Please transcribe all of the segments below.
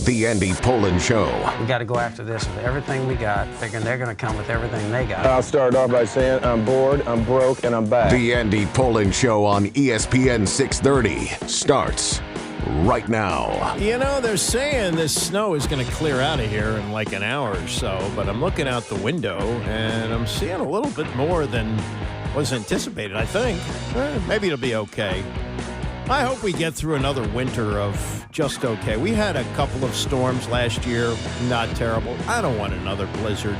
The Andy Pollin Show. We got to go after this with everything we got, thinking they're going to come with everything they got. I'll start off by saying I'm bored, I'm broke, and I'm back. The Andy Pollin Show on ESPN 630 starts right now. You know, they're saying this snow is going to clear out of here in like an hour or so, but I'm looking out the window and I'm seeing a little bit more than was anticipated, I think. Maybe it'll be okay. I hope we get through another winter of just okay. We had a couple of storms last year, not terrible. I don't want another blizzard.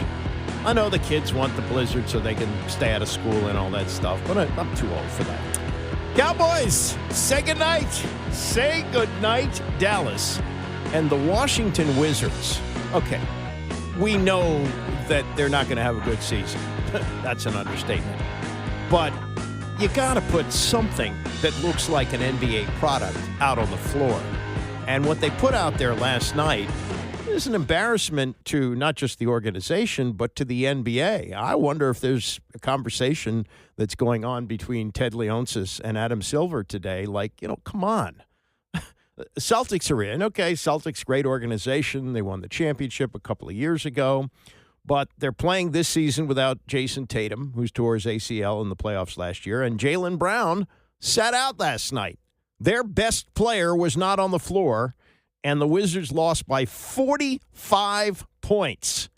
I know the kids want the blizzard so they can stay out of school and all that stuff, but I'm too old for that. Cowboys, say goodnight. Say goodnight, Dallas. And the Washington Wizards. Okay, we know that they're not going to have a good season. That's an understatement. But you got to put something that looks like an NBA product out on the floor. And what they put out there last night is an embarrassment to not just the organization, but to the NBA. I wonder if there's a conversation that's going on between Ted Leonsis and Adam Silver today. Like, come on. Celtics are in. Okay, Celtics, great organization. They won the championship a couple of years ago. But they're playing this season without Jason Tatum, who's tore his ACL in the playoffs last year, and Jaylen Brown sat out last night. Their best player was not on the floor, and the Wizards lost by 45 points.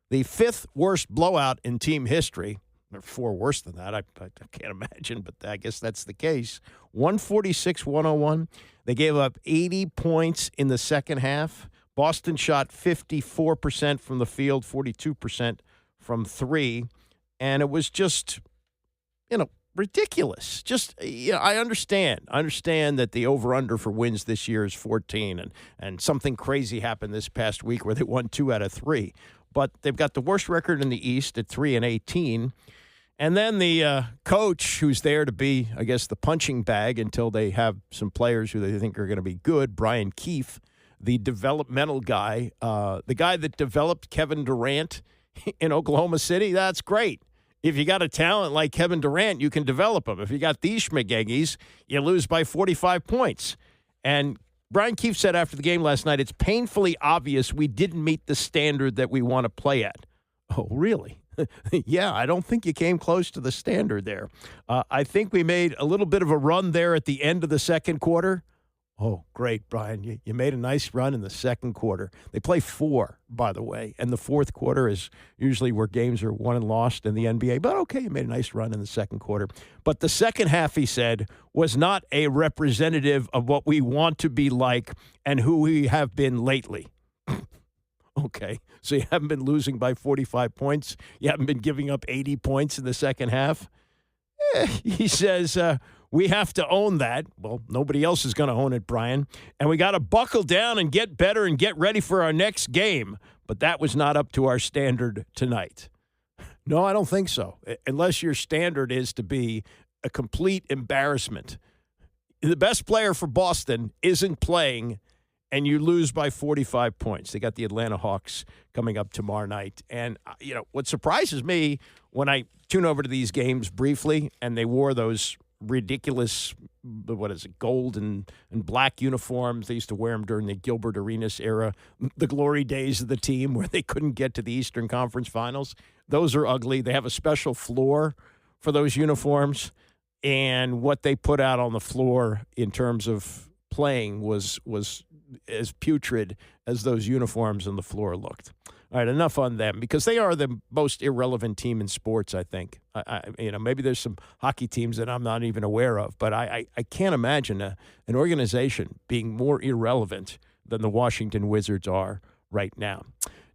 The fifth worst blowout in team history. There are four worse than that. I can't imagine, but I guess that's the case. 146-101. They gave up 80 points in the second half. Boston shot 54% from the field, 42% from three, and it was just, ridiculous. Just, I understand that the over-under for wins this year is 14, and something crazy happened this past week where they won 2 out of 3. But they've got the worst record in the East at 3-18, and then the coach who's there to be, I guess, the punching bag until they have some players who they think are going to be good, Brian Keefe, the developmental guy, the guy that developed Kevin Durant in Oklahoma City, that's great. If you got a talent like Kevin Durant, you can develop him. If you got these schmageggies, you lose by 45 points. And Brian Keefe said after the game last night, it's painfully obvious we didn't meet the standard that we want to play at. Oh, really? Yeah, I don't think you came close to the standard there. I think we made a little bit of a run there at the end of the second quarter. Oh, great, Brian. You made a nice run in the second quarter. They play 4, by the way, and the fourth quarter is usually where games are won and lost in the NBA. But, okay, you made a nice run in the second quarter. But the second half, he said, was not a representative of what we want to be like and who we have been lately. Okay, so you haven't been losing by 45 points. You haven't been giving up 80 points in the second half. He says, we have to own that. Well, nobody else is going to own it, Brian. And we got to buckle down and get better and get ready for our next game. But that was not up to our standard tonight. No, I don't think so. Unless your standard is to be a complete embarrassment. The best player for Boston isn't playing, and you lose by 45 points. They got the Atlanta Hawks coming up tomorrow night. And, what surprises me when I tune over to these games briefly, and they wore those ridiculous, gold and black uniforms. They used to wear them during the Gilbert Arenas era, the glory days of the team where they couldn't get to the Eastern Conference Finals. Those are ugly. They have a special floor for those uniforms, and what they put out on the floor in terms of playing was as putrid as those uniforms on the floor looked. All right, enough on them because they are the most irrelevant team in sports, I think. Maybe there's some hockey teams that I'm not even aware of, but I can't imagine an organization being more irrelevant than the Washington Wizards are right now.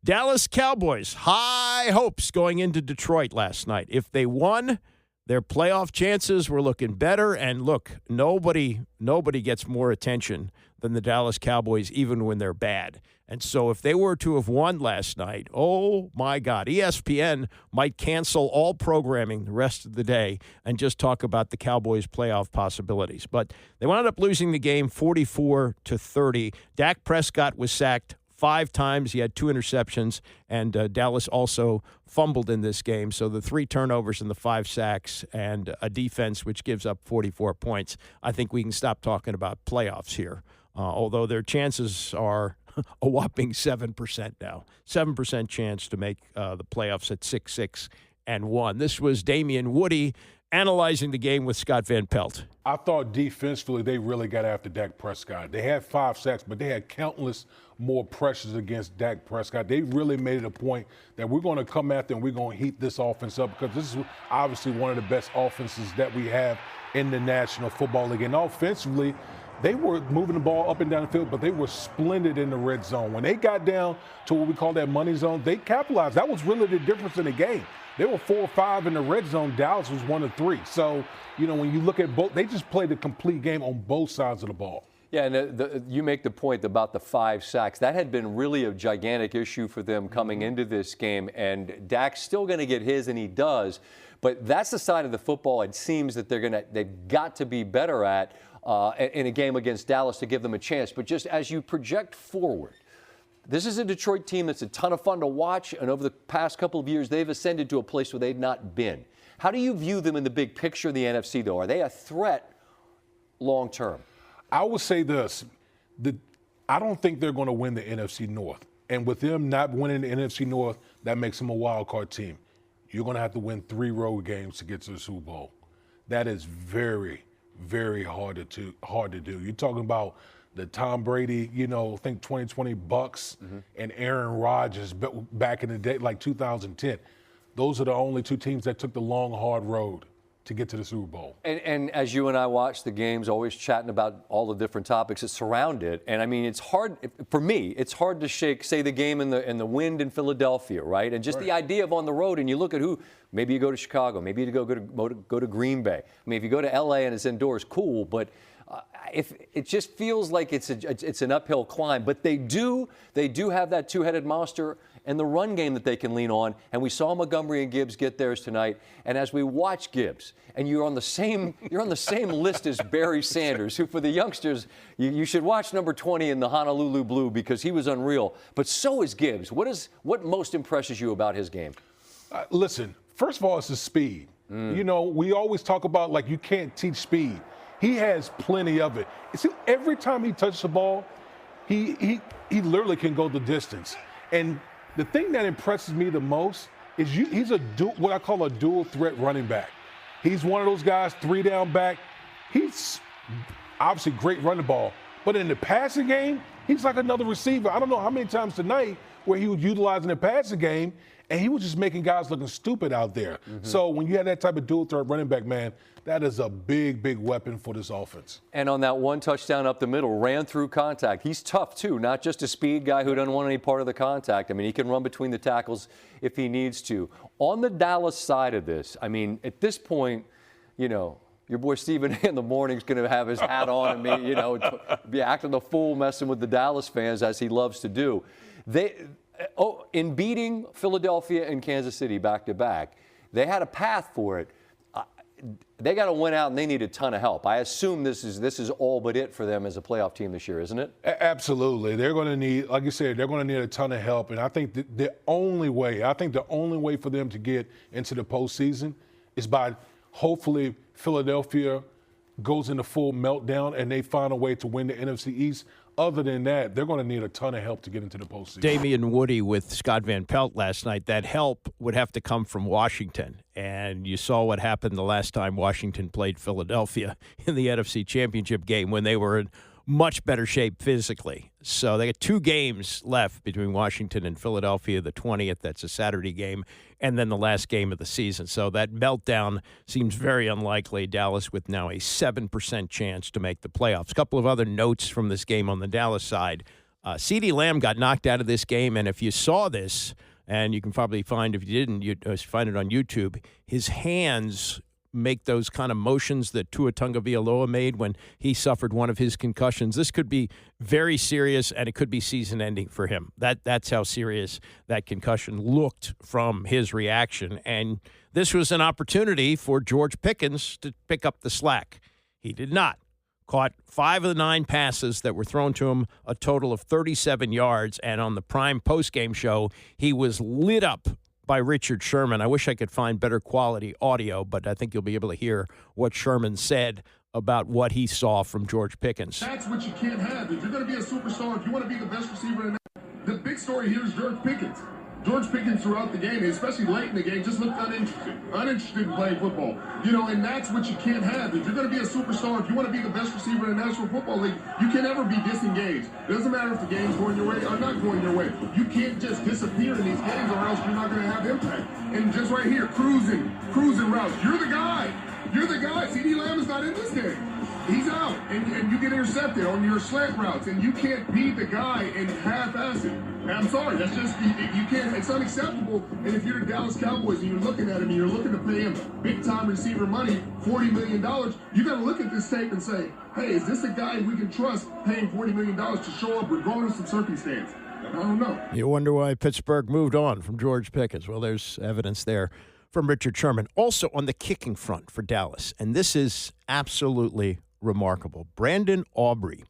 Dallas Cowboys, high hopes going into Detroit last night. If they won, their playoff chances were looking better. And look, nobody gets more attention than the Dallas Cowboys, even when they're bad. And so if they were to have won last night, oh, my God, ESPN might cancel all programming the rest of the day and just talk about the Cowboys' playoff possibilities. But they wound up losing the game 44-30. Dak Prescott was sacked 5 times. He had 2 interceptions, and Dallas also fumbled in this game. So the 3 turnovers and the 5 sacks and a defense which gives up 44 points. I think we can stop talking about playoffs here, although their chances are a whopping 7% now. 7% chance to make the playoffs at 6-6-1. This was Damian Woody analyzing the game with Scott Van Pelt. I thought defensively they really got after Dak Prescott. They had 5 sacks, but they had countless more pressures against Dak Prescott. They really made it a point that we're going to come after and we're going to heat this offense up, because this is obviously one of the best offenses that we have in the National Football League. And offensively, they were moving the ball up and down the field, but they were splendid in the red zone. When they got down to what we call that money zone, they capitalized. That was really the difference in the game. They were 4 or 5 in the red zone. Dallas was 1 or 3. So, when you look at both, they just played a complete game on both sides of the ball. Yeah, and you make the point about the 5 sacks. That had been really a gigantic issue for them coming into this game, and Dak's still going to get his, and he does. But that's the side of the football it seems that they've got to be better at in a game against Dallas to give them a chance. But just as you project forward, this is a Detroit team that's a ton of fun to watch, and over the past couple of years, they've ascended to a place where they've not been. How do you view them in the big picture of the NFC, though? Are they a threat long term? I would say this. I don't think they're going to win the NFC North. And with them not winning the NFC North, that makes them a wild card team. You're going to have to win 3 road games to get to the Super Bowl. That is very, very hard to do. You're talking about the Tom Brady, I think 2020 Bucks and Aaron Rodgers back in the day, like 2010. Those are the only 2 teams that took the long, hard road to get to the Super Bowl. And as you and I watch the games, always chatting about all the different topics that surround it. And I mean, it's hard for me. It's hard to shake, say, the game in the wind in Philadelphia, right? And just the idea of on the road, and you look at who. Maybe you go to Chicago. Maybe you go to Green Bay. I mean, if you go to L.A. and it's indoors, cool. But if it just feels like it's an uphill climb. But they do have that 2-headed monster and the run game that they can lean on. And we saw Montgomery and Gibbs get theirs tonight. And as we watch Gibbs, and you're on the same list as Barry Sanders, who for the youngsters, you should watch number 20 in the Honolulu Blue because he was unreal. But so is Gibbs. What most impresses you about his game? Listen, first of all, it's the speed. We always talk about like you can't teach speed. He has plenty of it. See, every time he touches the ball, he literally can go the distance. And the thing that impresses me the most is he's what I call a dual threat running back. He's one of those guys, 3 down back. He's obviously great running ball, but in the passing game, he's like another receiver. I don't know how many times tonight where he was utilizing the passing game, and he was just making guys looking stupid out there. So when you have that type of dual threat running back, man, that is a big, big weapon for this offense. And on that 1 touchdown up the middle, ran through contact. He's tough, too, not just a speed guy who doesn't want any part of the contact. I mean, he can run between the tackles if he needs to. On the Dallas side of this, I mean, at this point, your boy Stephen A. in the morning is going to have his hat on and be acting the fool, messing with the Dallas fans, as he loves to do. In beating Philadelphia and Kansas City back-to-back, they had a path for it. They got to win out, and they need a ton of help. I assume this is all but it for them as a playoff team this year, isn't it? Absolutely. They're going to need, like you said, they're going to need a ton of help. And I think the only way for them to get into the postseason is by hopefully Philadelphia goes into full meltdown and they find a way to win the NFC East. Other than that, they're going to need a ton of help to get into the postseason. Damian Woody with Scott Van Pelt last night. That help would have to come from Washington. And you saw what happened the last time Washington played Philadelphia in the NFC Championship game when they were in much better shape physically. So they got 2 games left between Washington and Philadelphia, the 20th, that's a Saturday game, and then the last game of the season. So that meltdown seems very unlikely. Dallas with now a 7% chance to make the playoffs. A couple of other notes from this game on the Dallas side. CeeDee Lamb got knocked out of this game, and if you saw this, and you can probably find, if you didn't, you'd find it on YouTube, his hands make those kind of motions that Tua Tagovailoa made when he suffered one of his concussions. This could be very serious, and it could be season-ending for him. That's how serious that concussion looked from his reaction. And this was an opportunity for George Pickens to pick up the slack. He did not. Caught 5 of the 9 passes that were thrown to him, a total of 37 yards. And on the Prime postgame show, he was lit up by Richard Sherman. I wish I could find better quality audio, but I think you'll be able to hear what Sherman said about what he saw from George Pickens. That's what you can't have. If you're going to be a superstar, if you want to be the best receiver in the big story here is George Pickens. George Pickens throughout the game, especially late in the game, just looked uninterested in playing football. And that's what you can't have. If you're going to be a superstar, if you want to be the best receiver in the National Football League, you can never be disengaged. It doesn't matter if the game's going your way or not going your way. You can't just disappear in these games or else you're not going to have impact. And just right here, cruising routes. You're the guy. CeeDee Lamb is not in this game. He's out, and you get intercepted on your slant routes, and you can't be the guy and half-ass it. And I'm sorry, that's just, you can't, it's unacceptable. And if you're the Dallas Cowboys and you're looking at him and you're looking to pay him big-time receiver money, $40 million, you got to look at this tape and say, hey, is this a guy we can trust paying $40 million to show up regardless of circumstance? I don't know. You wonder why Pittsburgh moved on from George Pickens. Well, there's evidence there from Richard Sherman. Also on the kicking front for Dallas, and this is absolutely remarkable. Brandon Aubrey.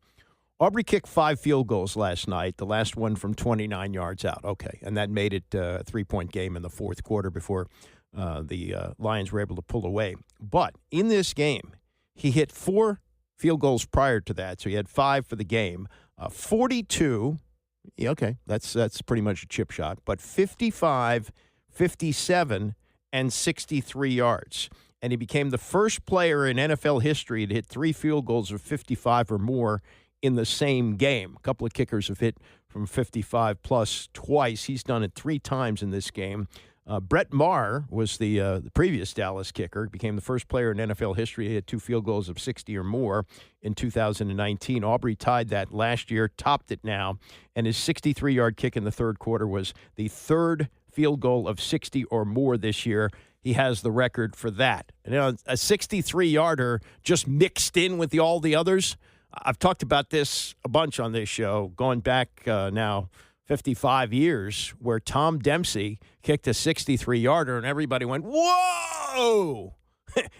Aubrey kicked 5 field goals last night, the last one from 29 yards out. Okay, and that made it a 3-point game in the fourth quarter before the Lions were able to pull away. But in this game, he hit 4 field goals prior to that, so he had 5 for the game. 42, yeah, okay, that's pretty much a chip shot, but 55, 57, and 63 yards. And he became the first player in NFL history to hit 3 field goals of 55 or more in the same game. A couple of kickers have hit from 55 plus twice. He's done it 3 times in this game. Brett Maher was the previous Dallas kicker. He became the first player in NFL history to hit 2 field goals of 60 or more in 2019. Aubrey tied that last year, topped it now, and his 63-yard kick in the third quarter was the 3rd field goal of 60 or more this year. He has the record for that. And, a 63-yarder just mixed in with all the others. I've talked about this a bunch on this show, going back now 55 years, where Tom Dempsey kicked a 63-yarder, and everybody went, whoa!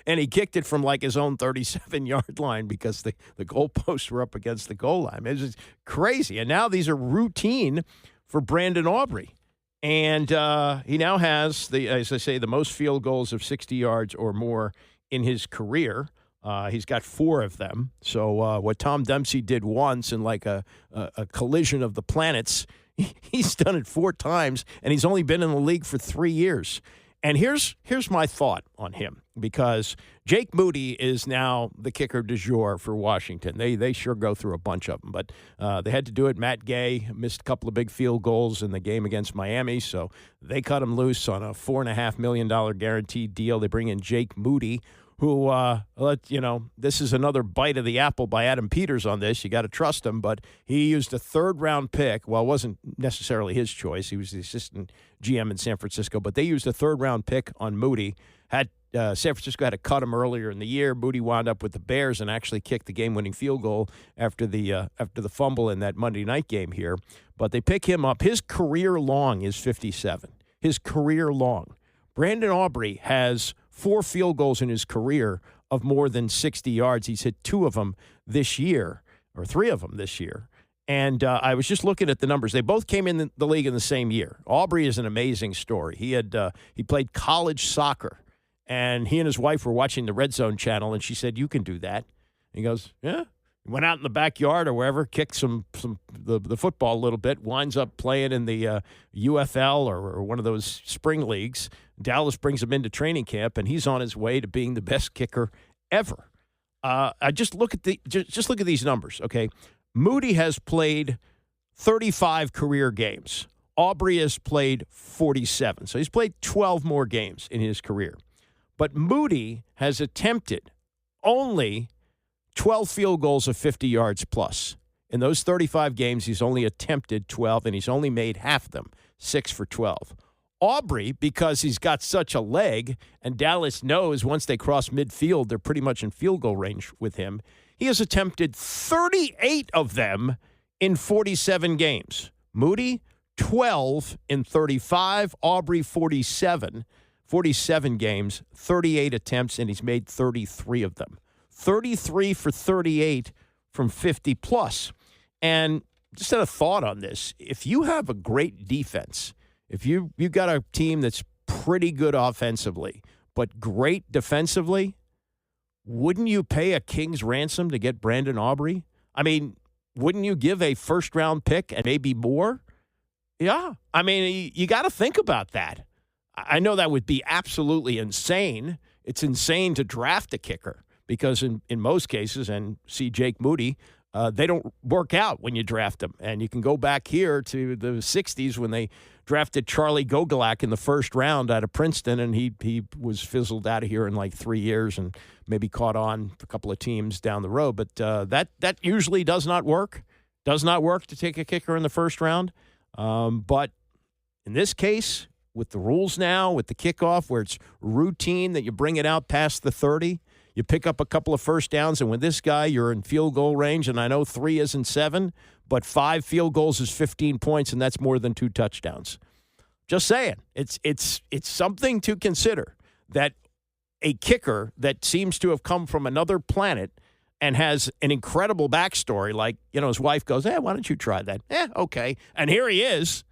And he kicked it from like his own 37-yard line because the goalposts were up against the goal line. It was crazy. And now these are routine for Brandon Aubrey. And he now has, as I say, the most field goals of 60 yards or more in his career. He's got 4 of them. So what Tom Dempsey did once in like a collision of the planets, he's done it 4 times, and he's only been in the league for 3 years. And here's my thought on him, because Jake Moody is now the kicker du jour for Washington. They sure go through a bunch of them, but they had to do it. Matt Gay missed a couple of big field goals in the game against Miami, so they cut him loose on a $4.5 million guaranteed deal. They bring in Jake Moody, who, this is another bite of the apple by Adam Peters on this. You got to trust him, but he used a 3rd-round pick. Well, it wasn't necessarily his choice. He was the assistant GM in San Francisco, but they used a 3rd-round pick on Moody. San Francisco had to cut him earlier in the year. Moody wound up with the Bears and actually kicked the game-winning field goal after the fumble in that Monday night game here. But they pick him up. His career long is 57. His career long. Brandon Aubrey has 4 field goals in his career of more than 60 yards. He's hit 2 of them this year, or 3 of them this year. And I was just looking at the numbers. They both came in the league in the same year. Aubrey is an amazing story. He played college soccer, and he and his wife were watching the Red Zone channel, and she said, "You can do that." And he goes, "Yeah." He went out in the backyard or wherever, kicked the football a little bit, winds up playing in the UFL or one of those spring leagues. Dallas brings him into training camp, and he's on his way to being the best kicker ever. I just look at these numbers, okay? Moody has played 35 career games. Aubrey has played 47. So he's played 12 more games in his career. But Moody has attempted only 12 field goals of 50 yards plus. In those 35 games, he's only attempted 12, and he's only made half of them, 6 for 12. Aubrey, because he's got such a leg, and Dallas knows once they cross midfield, they're pretty much in field goal range with him, he has attempted 38 of them in 47 games. Moody, 12 in 35. Aubrey, 47 games, 38 attempts, and he's made 33 of them. 33 for 38 from 50 plus. And just had a thought on this. If you have a great defense, if you've got a team that's pretty good offensively, but great defensively, wouldn't you pay a king's ransom to get Brandon Aubrey? I mean, wouldn't you give a first-round pick and maybe more? Yeah. I mean, you got to think about that. I know that would be absolutely insane. It's insane to draft a kicker because in most cases, and see Jake Moody, they don't work out when you draft them. And you can go back here to the 60s when they drafted Charlie Gogolak in the first round out of Princeton, and he was fizzled out of here in like 3 years and maybe caught on a couple of teams down the road. But that usually does not work. Does not work to take a kicker in the first round. But in this case, with the rules now, with the kickoff where it's routine that you bring it out past the 30, you pick up a couple of first downs, and with this guy, you're in field goal range, and I know 3 isn't 7, but 5 field goals is 15 points, and that's more than 2 touchdowns. Just saying. It's something to consider that a kicker that seems to have come from another planet and has an incredible backstory, like, his wife goes, why don't you try that? Okay. And here he is.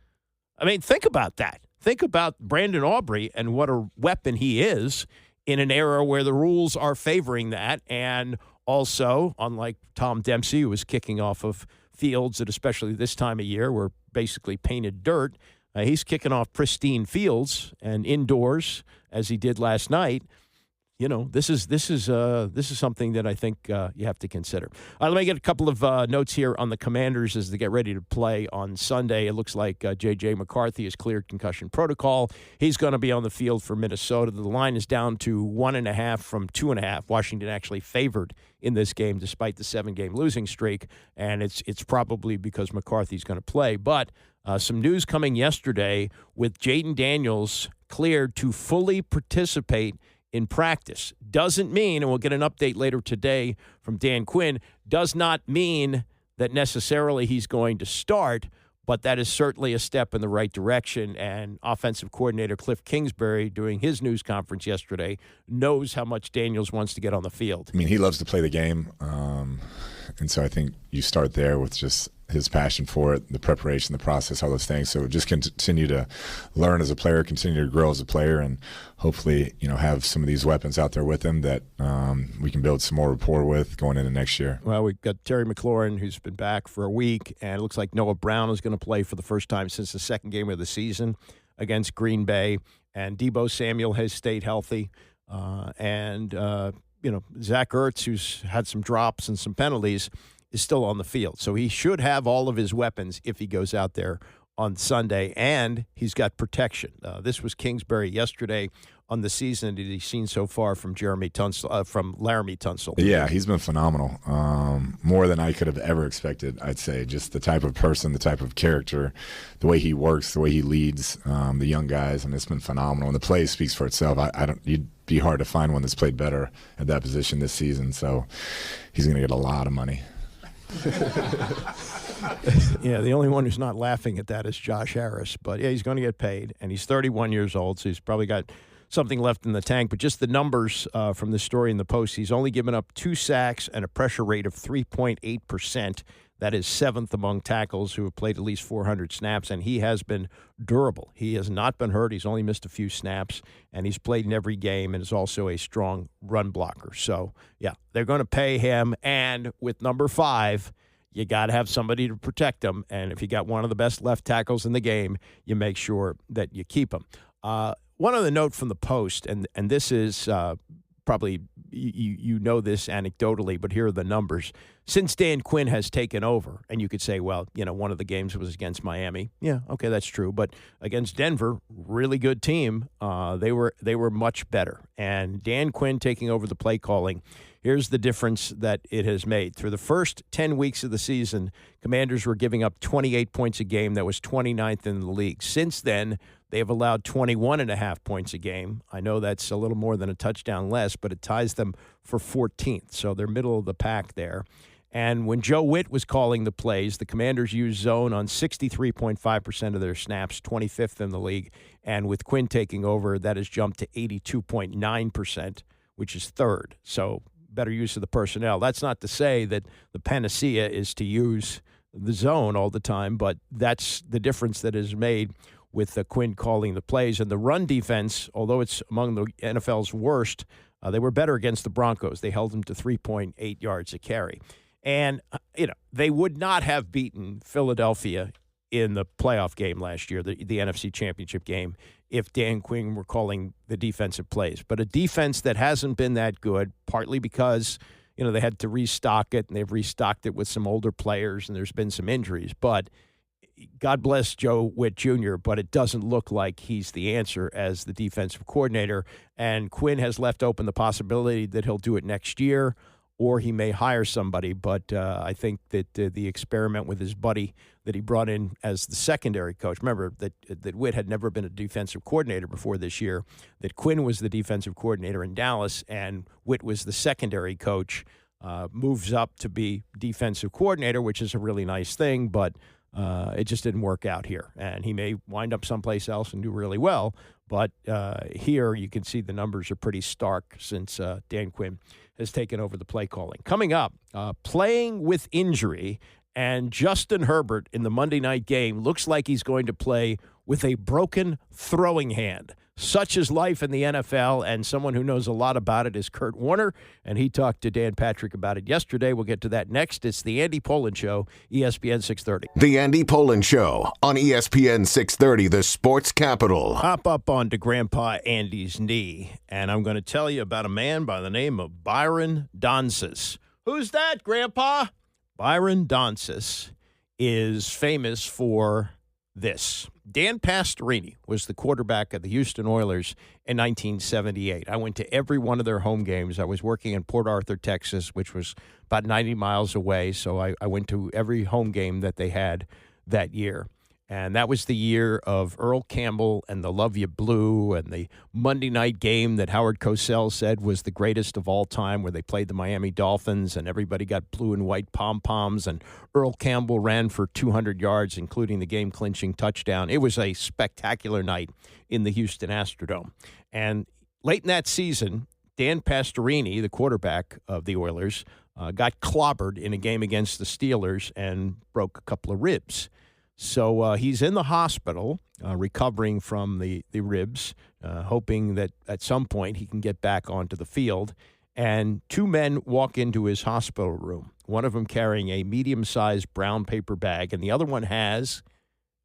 I mean, think about that. Think about Brandon Aubrey and what a weapon he is in an era where the rules are favoring that. And also, unlike Tom Dempsey, who was kicking off of fields that, especially this time of year, were basically painted dirt, he's kicking off pristine fields and indoors, as he did last night. This is something that I think you have to consider. Let me get a couple of notes here on the Commanders as they get ready to play on Sunday. It looks like J.J. McCarthy has cleared concussion protocol. He's going to be on the field for Minnesota. The line is down to 1.5 from 2.5. Washington actually favored in this game despite the 7-game losing streak, and it's probably because McCarthy's going to play. But some news coming yesterday with Jaden Daniels cleared to fully participate in practice. Doesn't mean, and we'll get an update later today from Dan Quinn, does not mean that necessarily he's going to start, but that is certainly a step in the right direction. And offensive coordinator Cliff Kingsbury, doing his news conference yesterday, knows how much Daniels wants to get on the field. I mean, he loves to play the game, and so I think you start there with just his passion for it, the preparation, the process, all those things. So just continue to learn as a player, continue to grow as a player, and hopefully, have some of these weapons out there with him that we can build some more rapport with going into next year. Well, we've got Terry McLaurin, who's been back for a week, and it looks like Noah Brown is going to play for the first time since the second game of the season against Green Bay, and Deebo Samuel has stayed healthy, and Zach Ertz, who's had some drops and some penalties, is still on the field. So he should have all of his weapons if he goes out there on Sunday, and he's got protection. This was Kingsbury yesterday on the season that he's seen so far from Laramie Tunsil. Yeah, he's been phenomenal. More than I could have ever expected, I'd say. Just the type of person, the type of character, the way he works, the way he leads the young guys, and it's been phenomenal. And the play speaks for itself. You'd be hard to find one that's played better at that position this season. So he's going to get a lot of money. Yeah, the only one who's not laughing at that is Josh Harris. But, yeah, he's going to get paid, and he's 31 years old, so he's probably got something left in the tank. But just the numbers from the story in the Post, he's only given up 2 sacks and a pressure rate of 3.8%. That is 7th among tackles who have played at least 400 snaps, and he has been durable. He has not been hurt. He's only missed a few snaps, and he's played in every game and is also a strong run blocker. So, yeah, they're going to pay him, and with number 5, you got to have somebody to protect him, and if you got one of the best left tackles in the game, you make sure that you keep him. One other note from the Post, and this is probably you know this anecdotally, but here are the numbers. Since Dan Quinn has taken over, and you could say, well, one of the games was against Miami. Yeah, okay, that's true. But against Denver, really good team. They were much better. And Dan Quinn taking over the play calling, here's the difference that it has made. Through the first 10 weeks of the season, Commanders were giving up 28 points a game. That was 29th in the league. Since then, they have allowed 21.5 points a game. I know that's a little more than a touchdown less, but it ties them for 14th. So they're middle of the pack there. And when Joe Witt was calling the plays, the Commanders used zone on 63.5% of their snaps, 25th in the league. And with Quinn taking over, that has jumped to 82.9%, which is 3rd. So better use of the personnel. That's not to say that the panacea is to use the zone all the time, but that's the difference that is made with Quinn calling the plays. And the run defense, although it's among the NFL's worst, They were better against the Broncos. They held them to 3.8 yards a carry. And, they would not have beaten Philadelphia in the playoff game last year, the NFC Championship game, if Dan Quinn were calling the defensive plays. But a defense that hasn't been that good, partly because, they had to restock it, and they've restocked it with some older players, and there's been some injuries. But God bless Joe Witt Jr., but it doesn't look like he's the answer as the defensive coordinator. And Quinn has left open the possibility that he'll do it next year, or he may hire somebody. But I think that the experiment with his buddy that he brought in as the secondary coach, remember that Witt had never been a defensive coordinator before this year, that Quinn was the defensive coordinator in Dallas, and Witt was the secondary coach, moves up to be defensive coordinator, which is a really nice thing, but it just didn't work out here. And he may wind up someplace else and do really well, but here you can see the numbers are pretty stark since Dan Quinn has taken over the play calling. Coming up, playing with injury, and Justin Herbert in the Monday night game looks like he's going to play with a broken throwing hand. Such is life in the NFL, and someone who knows a lot about it is Kurt Warner, and he talked to Dan Patrick about it yesterday. We'll get to that next. It's the Andy Pollin Show, ESPN 630. The Andy Pollin Show on ESPN 630, the sports capital. Hop up onto Grandpa Andy's knee, and I'm going to tell you about a man by the name of Byron Donsis. Who's that, Grandpa? Byron Donsis is famous for this. Dan Pastorini was the quarterback of the Houston Oilers in 1978. I went to every one of their home games. I was working in Port Arthur, Texas, which was about 90 miles away, so I went to every home game that they had that year. And that was the year of Earl Campbell and the Love You Blue and the Monday night game that Howard Cosell said was the greatest of all time, where they played the Miami Dolphins and everybody got blue and white pom-poms, and Earl Campbell ran for 200 yards, including the game-clinching touchdown. It was a spectacular night in the Houston Astrodome. And late in that season, Dan Pastorini, the quarterback of the Oilers, got clobbered in a game against the Steelers and broke a couple of ribs. So he's in the hospital recovering from the ribs, hoping that at some point he can get back onto the field. And two men walk into his hospital room, one of them carrying a medium-sized brown paper bag, and the other one has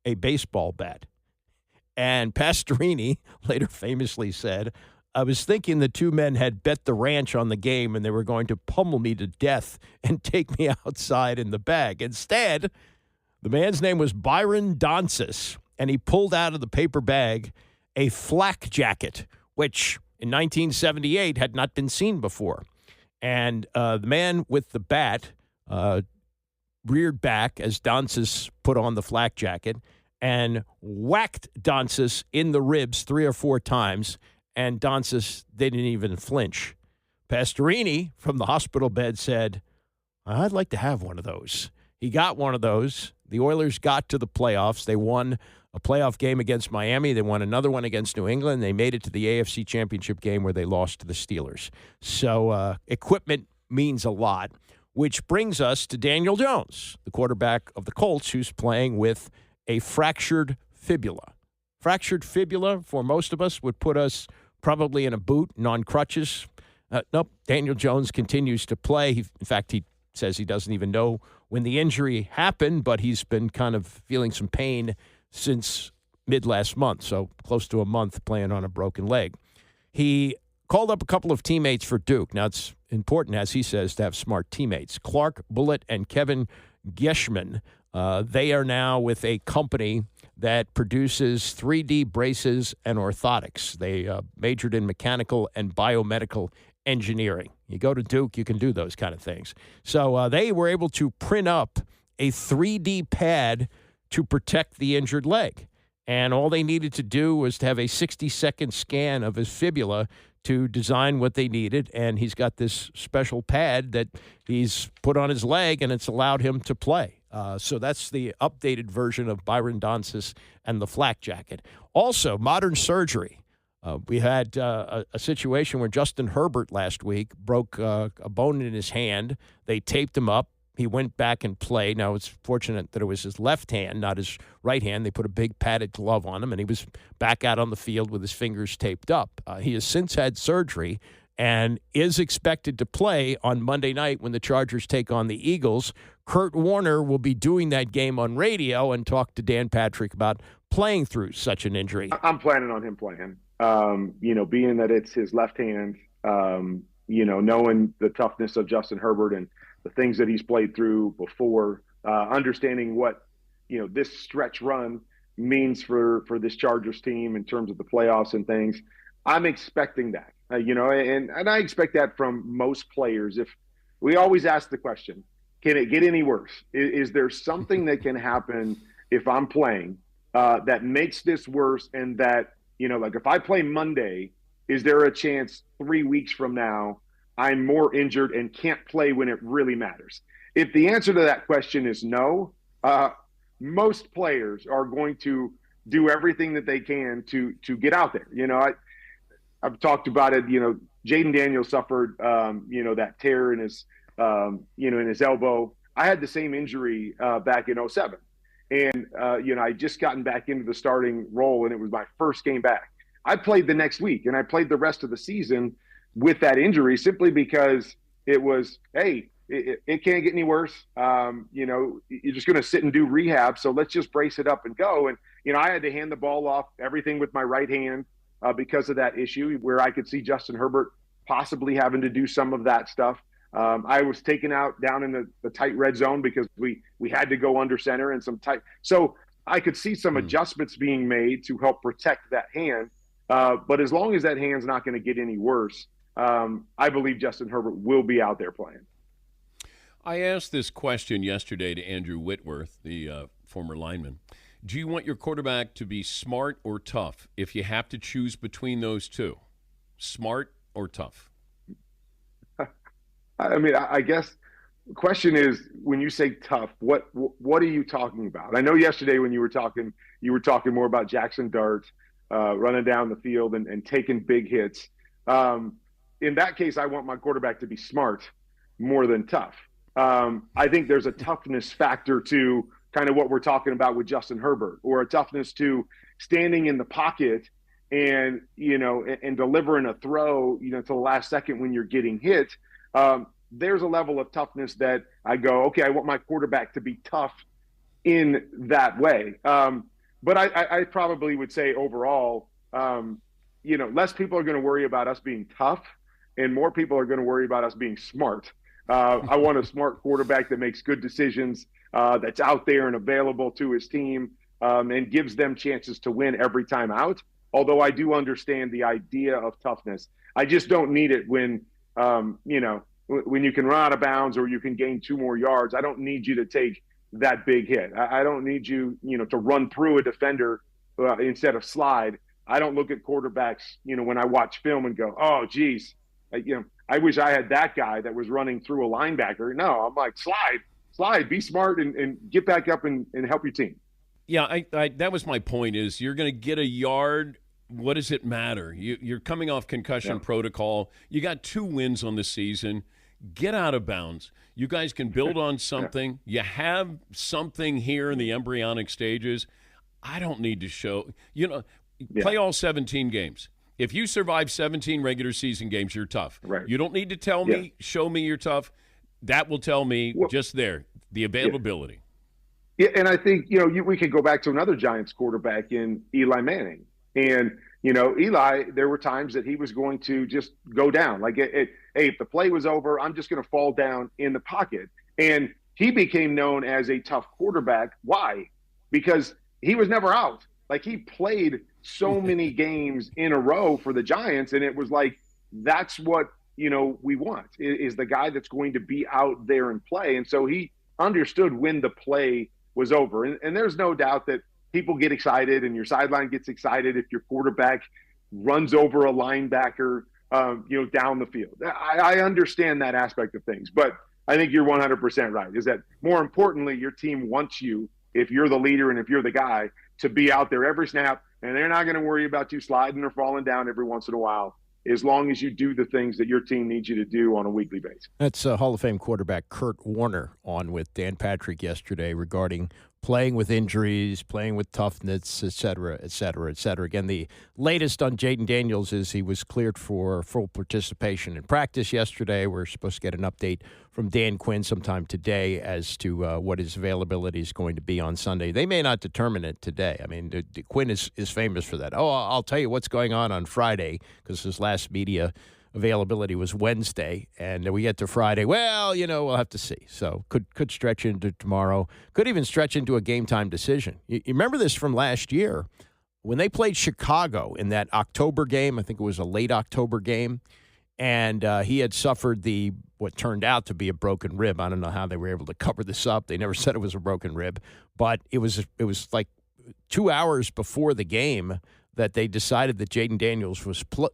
a baseball bat. And Pastorini later famously said, "I was thinking the two men had bet the ranch on the game and they were going to pummel me to death and take me outside in the bag. Instead, the man's name was Byron Donsis, and he pulled out of the paper bag a flak jacket, which in 1978 had not been seen before. And the man with the bat reared back as Donsis put on the flak jacket and whacked Donsis in the ribs 3 or 4 times, and Donsis didn't even flinch. Pastorini from the hospital bed said, "I'd like to have one of those." He got one of those. The Oilers got to the playoffs. They won a playoff game against Miami. They won another one against New England. They made it to the AFC Championship game where they lost to the Steelers. So equipment means a lot, which brings us to Daniel Jones, the quarterback of the Colts, who's playing with a fractured fibula. Fractured fibula, for most of us, would put us probably in a boot and on crutches. Nope, Daniel Jones continues to play. In fact, he says he doesn't even know when the injury happened, but he's been kind of feeling some pain since mid-last month, so close to a month playing on a broken leg. He called up a couple of teammates for Duke. Now, it's important, as he says, to have smart teammates. Clark Bullitt and Kevin Geschman, they are now with a company that produces 3D braces and orthotics. They majored in mechanical and biomedical engineering. You go to Duke, you can do those kind of things. So they were able to print up a 3D pad to protect the injured leg. And all they needed to do was to have a 60-second scan of his fibula to design what they needed. And he's got this special pad that he's put on his leg, and it's allowed him to play. So that's the updated version of Byron Donsis and the flak jacket. Also, modern surgery. We had a situation where Justin Herbert last week broke a bone in his hand. They taped him up. He went back and played. Now, it's fortunate that it was his left hand, not his right hand. They put a big padded glove on him, and he was back out on the field with his fingers taped up. He has since had surgery, and is expected to play on Monday night when the Chargers take on the Eagles. Kurt Warner will be doing that game on radio and talk to Dan Patrick about playing through such an injury. I'm planning on him playing. Being that it's his left hand, knowing the toughness of Justin Herbert and the things that he's played through before, understanding what, this stretch run means for this Chargers team in terms of the playoffs and things. I'm expecting that, and I expect that from most players. If we always ask the question, can it get any worse? Is there something that can happen if I'm playing that makes this worse? And that, like if I play Monday, is there a chance 3 weeks from now I'm more injured and can't play when it really matters? If the answer to that question is no, most players are going to do everything that they can to get out there. I've talked about it. Jaden Daniels suffered, that tear in his, in his elbow. I had the same injury back in 2007. And, I just gotten back into the starting role, and it was my first game back. I played the next week, and I played the rest of the season with that injury simply because it was, hey, it can't get any worse. You're just going to sit and do rehab, so let's just brace it up and go. And, I had to hand the ball off everything with my right hand because of that issue, where I could see Justin Herbert possibly having to do some of that stuff. I was taken out down in the tight red zone because we had to go under center and some tight. So I could see some adjustments being made to help protect that hand. But as long as that hand's not going to get any worse, I believe Justin Herbert will be out there playing. I asked this question yesterday to Andrew Whitworth, the former lineman. Do you want your quarterback to be smart or tough if you have to choose between those two? Smart or tough? I mean, I guess the question is, when you say tough, what are you talking about? I know yesterday when you were talking more about Jackson Dart running down the field and taking big hits. In that case, I want my quarterback to be smart more than tough. I think there's a toughness factor to kind of what we're talking about with Justin Herbert, or a toughness to standing in the pocket and delivering a throw, to the last second when you're getting hit. There's a level of toughness that I go, okay, I want my quarterback to be tough in that way. But I probably would say overall, less people are going to worry about us being tough, and more people are going to worry about us being smart. I want a smart quarterback that makes good decisions, that's out there and available to his team, and gives them chances to win every time out. Although I do understand the idea of toughness. I just don't need it when you can run out of bounds or you can gain 2 more yards. I don't need you to take that big hit. I don't need you, to run through a defender instead of slide. I don't look at quarterbacks, when I watch film and go, oh, geez, I wish I had that guy that was running through a linebacker. No, I'm like, slide, be smart and get back up and help your team. Yeah, that was my point, is you're going to get a yard. What does it matter? You're coming off concussion protocol. You got 2 wins on the season. Get out of bounds. You guys can build on something. You have something here in the embryonic stages. I don't need to show. Play all 17 games. If you survive 17 regular season games, you're tough. Right. You don't need to tell me, show me you're tough. That will tell me just there, the availability. Yeah, and I think, we could go back to another Giants quarterback in Eli Manning. And, Eli, there were times that he was going to just go down. Like, hey, if the play was over, I'm just going to fall down in the pocket. And he became known as a tough quarterback. Why? Because he was never out. Like, he played so many games in a row for the Giants, and it was like, that's what, we want, is the guy that's going to be out there and play. And so he understood when the play was over. And there's no doubt that people get excited and your sideline gets excited if your quarterback runs over a linebacker, down the field. I understand that aspect of things, but I think you're 100% right, is that more importantly, your team wants you, if you're the leader and if you're the guy, to be out there every snap, and they're not going to worry about you sliding or falling down every once in a while, as long as you do the things that your team needs you to do on a weekly basis. That's Hall of Fame quarterback Kurt Warner on with Dan Patrick yesterday regarding playing with injuries, playing with toughness, et cetera, et cetera, et cetera. Again, the latest on Jaden Daniels is he was cleared for full participation in practice yesterday. We're supposed to get an update from Dan Quinn sometime today as to what his availability is going to be on Sunday. They may not determine it today. I mean, Quinn is famous for that. Oh, I'll tell you what's going on Friday, because his last media availability was Wednesday, and we get to Friday. Well, we'll have to see. So could stretch into tomorrow. Could even stretch into a game-time decision. You remember this from last year when they played Chicago in that October game. I think it was a late October game, and he had suffered what turned out to be a broken rib. I don't know how they were able to cover this up. They never said it was a broken rib, but it was like 2 hours before the game that they decided that Jaden Daniels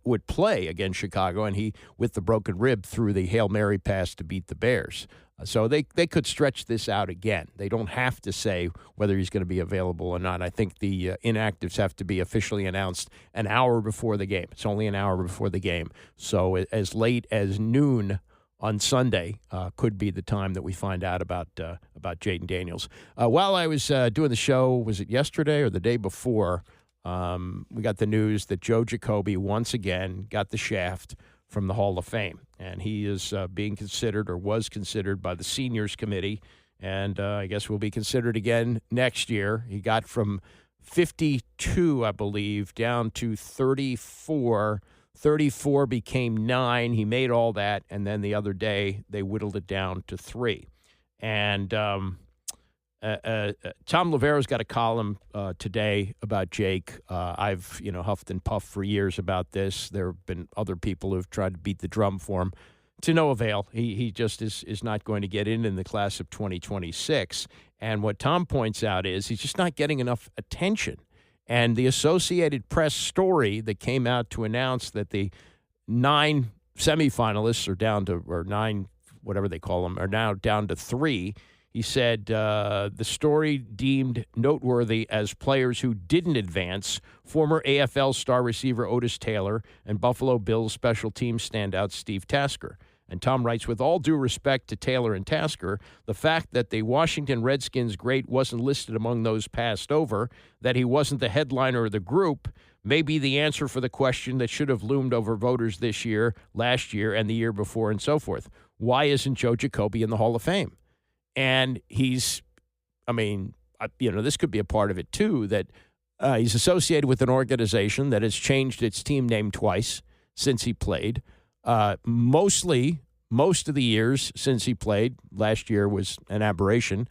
would play against Chicago, and he, with the broken rib, threw the Hail Mary pass to beat the Bears. So they could stretch this out again. They don't have to say whether he's going to be available or not. I think the inactives have to be officially announced an hour before the game. It's only an hour before the game. So as late as noon on Sunday could be the time that we find out about Jaden Daniels. While I was doing the show, was it yesterday or the day before, we got the news that Joe Jacoby once again got the shaft from the Hall of Fame, and he is being considered, or was considered, by the Seniors Committee, and I guess will be considered again next year. He got from 52, I believe, down to 34. 34 became 9. He made all that, and then the other day they whittled it down to 3. And Tom Lovero's got a column today about Jake. I've huffed and puffed for years about this. There have been other people who've tried to beat the drum for him, to no avail. He just is not going to get in the class of 2026. And what Tom points out is he's just not getting enough attention. And the Associated Press story that came out to announce that the 9 semifinalists are down to, or 9, whatever they call them, are now down to 3. He said the story deemed noteworthy as players who didn't advance: former AFL star receiver Otis Taylor and Buffalo Bills special teams standout Steve Tasker. And Tom writes, with all due respect to Taylor and Tasker, the fact that the Washington Redskins great wasn't listed among those passed over, that he wasn't the headliner of the group, may be the answer for the question that should have loomed over voters this year, last year, and the year before, and so forth. Why isn't Joe Jacoby in the Hall of Fame? And this could be a part of it, too, that he's associated with an organization that has changed its team name twice since he played. Most of the years since he played, last year was an aberration,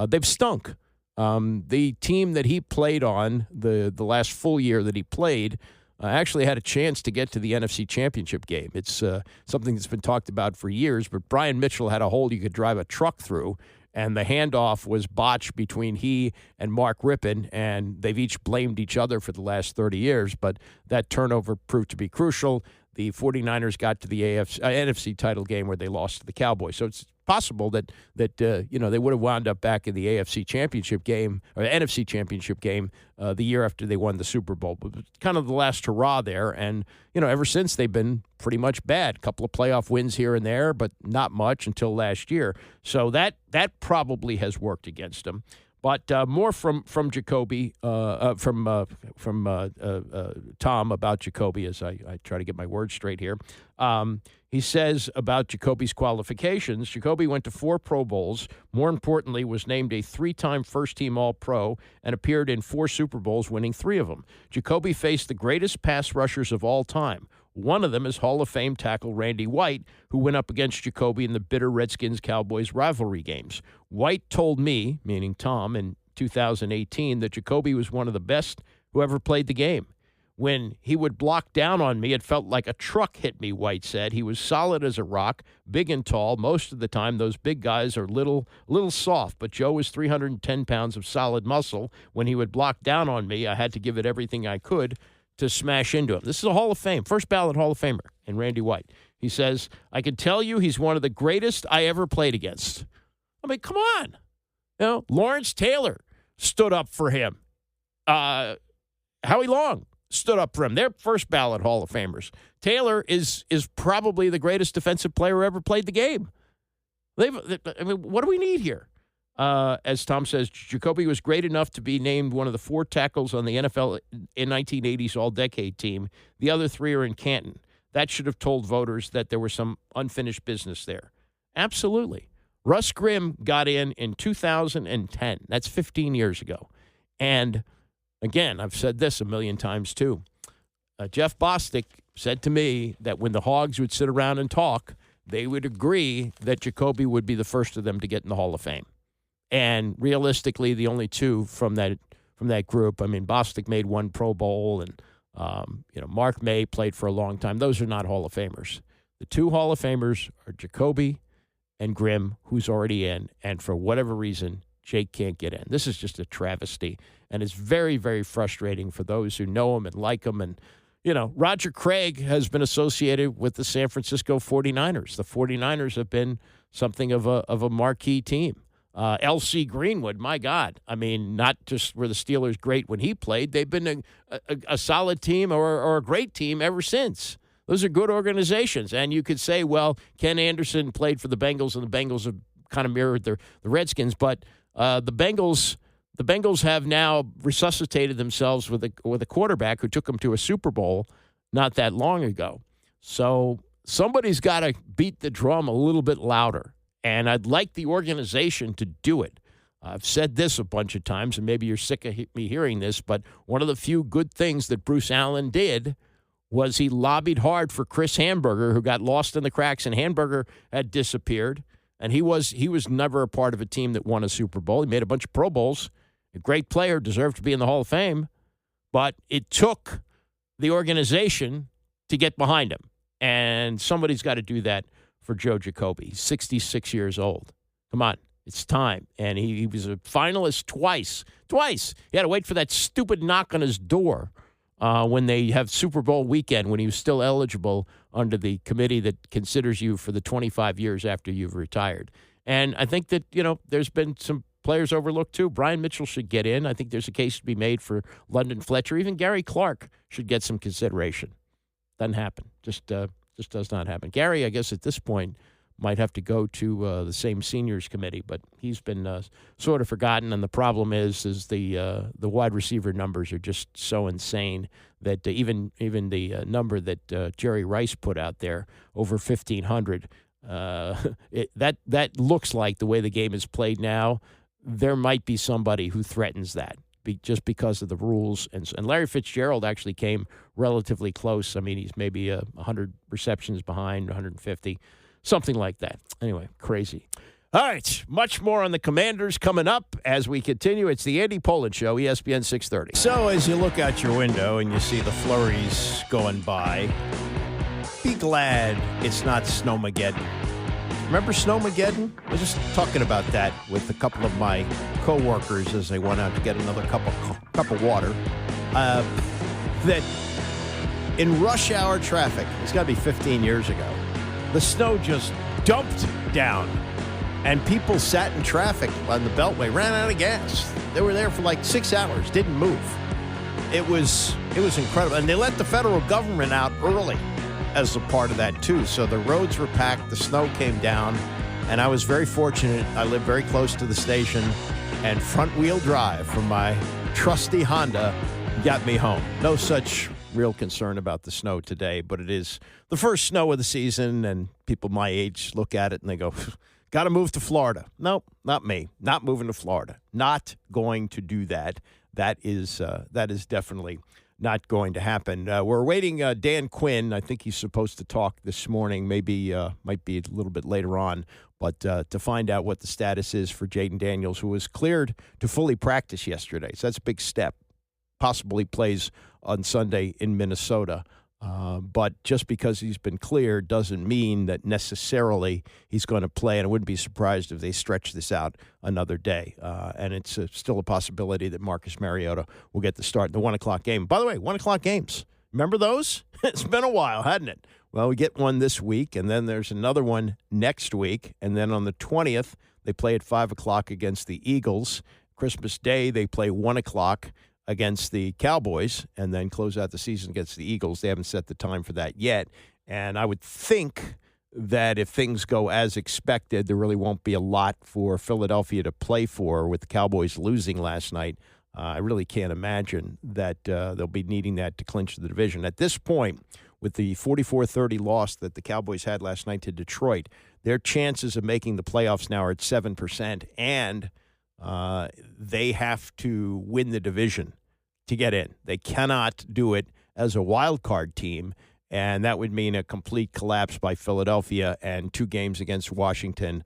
they've stunk. The team that he played on, the last full year that he played, actually had a chance to get to the NFC Championship game. It's something that's been talked about for years, but Brian Mitchell had a hole you could drive a truck through, and the handoff was botched between he and Mark Rippon, and they've each blamed each other for the last 30 years, but that turnover proved to be crucial. The 49ers got to the NFC title game where they lost to the Cowboys. So it's possible that they would have wound up back in the AFC Championship game or the NFC Championship game the year after they won the Super Bowl. But kind of the last hurrah there. And, ever since they've been pretty much bad. A couple of playoff wins here and there, but not much until last year. So that probably has worked against them. But more from Jacoby, from Tom about Jacoby, as I try to get my words straight here. He says about Jacoby's qualifications, Jacoby went to 4 Pro Bowls. More importantly, was named a 3-time first-team All-Pro and appeared in 4 Super Bowls, winning 3 of them. Jacoby faced the greatest pass rushers of all time. One of them is Hall of Fame tackle Randy White, who went up against Jacoby in the bitter Redskins-Cowboys rivalry games. White told me, meaning Tom, in 2018, that Jacoby was one of the best who ever played the game. When he would block down on me, it felt like a truck hit me, White said. He was solid as a rock, big and tall. Most of the time, those big guys are little soft, but Joe was 310 pounds of solid muscle. When he would block down on me, I had to give it everything I could to smash into him. This is a Hall of Fame, first ballot Hall of Famer in Randy White. He says, I can tell you he's one of the greatest I ever played against. I mean, come on. Lawrence Taylor stood up for him. Howie Long stood up for him. They're first ballot Hall of Famers. Taylor is probably the greatest defensive player who ever played the game. What do we need here? as Tom says, Jacoby was great enough to be named one of the 4 tackles on the NFL in 1980s All-Decade team. The other 3 are in Canton. That should have told voters that there was some unfinished business there. Absolutely. Russ Grimm got in 2010. That's 15 years ago. And, again, I've said this a million times too. Jeff Bostic said to me that when the Hogs would sit around and talk, they would agree that Jacoby would be the first of them to get in the Hall of Fame. And realistically, the only 2 from that group, I mean, Bostic made 1 Pro Bowl, and Mark May played for a long time. Those are not Hall of Famers. The 2 Hall of Famers are Jacoby and Grimm, who's already in, and for whatever reason, Jake can't get in. This is just a travesty, and it's very, very frustrating for those who know him and like him. And, Roger Craig has been associated with the San Francisco 49ers. The 49ers have been something of a marquee team. L.C. Greenwood, my God. I mean, not just were the Steelers great when he played. They've been a solid team or a great team ever since. Those are good organizations. And you could say, well, Ken Anderson played for the Bengals, and the Bengals have kind of mirrored the Redskins. But the Bengals have now resuscitated themselves with a quarterback who took them to a Super Bowl not that long ago. So somebody's got to beat the drum a little bit louder. And I'd like the organization to do it. I've said this a bunch of times, and maybe you're sick of me hearing this, but one of the few good things that Bruce Allen did was he lobbied hard for Chris Hamburger, who got lost in the cracks, and Hamburger had disappeared. And he was never a part of a team that won a Super Bowl. He made a bunch of Pro Bowls. A great player, deserved to be in the Hall of Fame. But it took the organization to get behind him. And somebody's got to do that for Joe Jacoby. He's 66 years old. Come on, it's time. And he was a finalist twice. He had to wait for that stupid knock on his door when they have Super Bowl weekend, when he was still eligible under the committee that considers you for the 25 years after you've retired. And I think that, there's been some players overlooked too. Brian Mitchell should get in. I think there's a case to be made for London Fletcher. Even Gary Clark should get some consideration. Doesn't happen. Just does not happen. Gary, I guess at this point, might have to go to the same seniors committee, but he's been sort of forgotten. And the problem is the wide receiver numbers are just so insane that even the number that Jerry Rice put out there, over 1,500, that looks like the way the game is played now. There might be somebody who threatens that. Just because of the rules. And Larry Fitzgerald actually came relatively close. I mean, he's maybe 100 receptions behind, 150, something like that. Anyway, crazy. All right, much more on the Commanders coming up as we continue. It's the Andy Pollin Show, ESPN 630. So as you look out your window and you see the flurries going by, be glad it's not Snowmageddon. Remember Snowmageddon? I was just talking about that with a couple of my coworkers as they went out to get another cup of water. That in rush hour traffic, it's got to be 15 years ago, the snow just dumped down, and people sat in traffic on the Beltway, ran out of gas. They were there for like 6 hours, didn't move. It was incredible, and they let the federal government out early as a part of that, too. So the roads were packed, the snow came down, and I was very fortunate. I live very close to the station, and front-wheel drive from my trusty Honda got me home. No such real concern about the snow today, but it is the first snow of the season, and people my age look at it and they go, got to move to Florida. Nope, not me. Not moving to Florida. Not going to do that. That is definitely not going to happen. We're waiting Dan Quinn. I think he's supposed to talk this morning. Maybe might be a little bit later on, but to find out what the status is for Jaden Daniels, who was cleared to fully practice yesterday. So that's a big step. Possibly plays on Sunday in Minnesota. But just because he's been cleared doesn't mean that necessarily he's going to play, and I wouldn't be surprised if they stretch this out another day. And it's still a possibility that Marcus Mariota will get the start in the 1 o'clock game. By the way, 1 o'clock games. Remember those? It's been a while, hadn't it? Well, we get one this week, and then there's another one next week. And then on the 20th, they play at 5 o'clock against the Eagles. Christmas Day, they play 1 o'clock against the Cowboys, and then close out the season against the Eagles. They haven't set the time for that yet. And I would think that if things go as expected, there really won't be a lot for Philadelphia to play for with the Cowboys losing last night. I really can't imagine that they'll be needing that to clinch the division. At this point, with the 44-30 loss that the Cowboys had last night to Detroit, their chances of making the playoffs now are at 7%, and they have to win the division to get in. They cannot do it as a wild card team, and that would mean a complete collapse by Philadelphia and 2 games against Washington.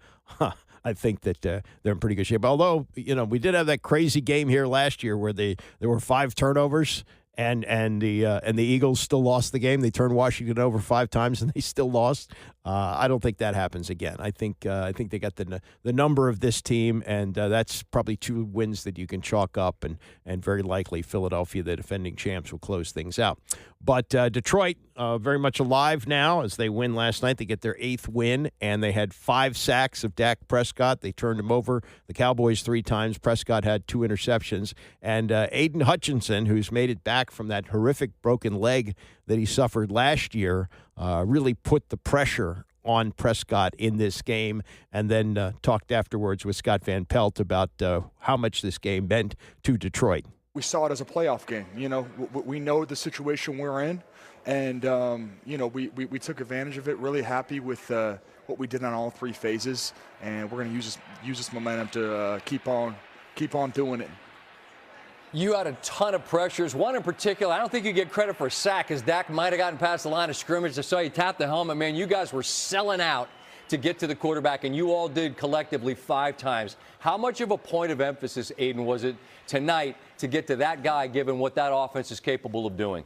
I think that they're in pretty good shape. Although, we did have that crazy game here last year where there were 5 turnovers, and the Eagles still lost the game. They turned Washington over 5 times, and they still lost. I don't think that happens again. I think they got the number of this team, and that's probably 2 wins that you can chalk up, and very likely Philadelphia, the defending champs, will close things out. But Detroit very much alive now as they win last night. They get their 8th win, and they had 5 sacks of Dak Prescott. They turned him over, the Cowboys, 3 times. Prescott had 2 interceptions. And Aiden Hutchinson, who's made it back from that horrific broken leg that he suffered last year, really put the pressure on Prescott in this game, and then talked afterwards with Scott Van Pelt about how much this game meant to Detroit. We saw it as a playoff game. We know the situation we're in, and we took advantage of it. Really happy with what we did on all 3 phases, and we're going to use this momentum to keep on doing it. You had a ton of pressures. One in particular, I don't think you get credit for a sack, as Dak might have gotten past the line of scrimmage. I saw you tap the helmet. Man, you guys were selling out to get to the quarterback, and you all did collectively 5 times. How much of a point of emphasis, Aiden, was it tonight to get to that guy, given what that offense is capable of doing?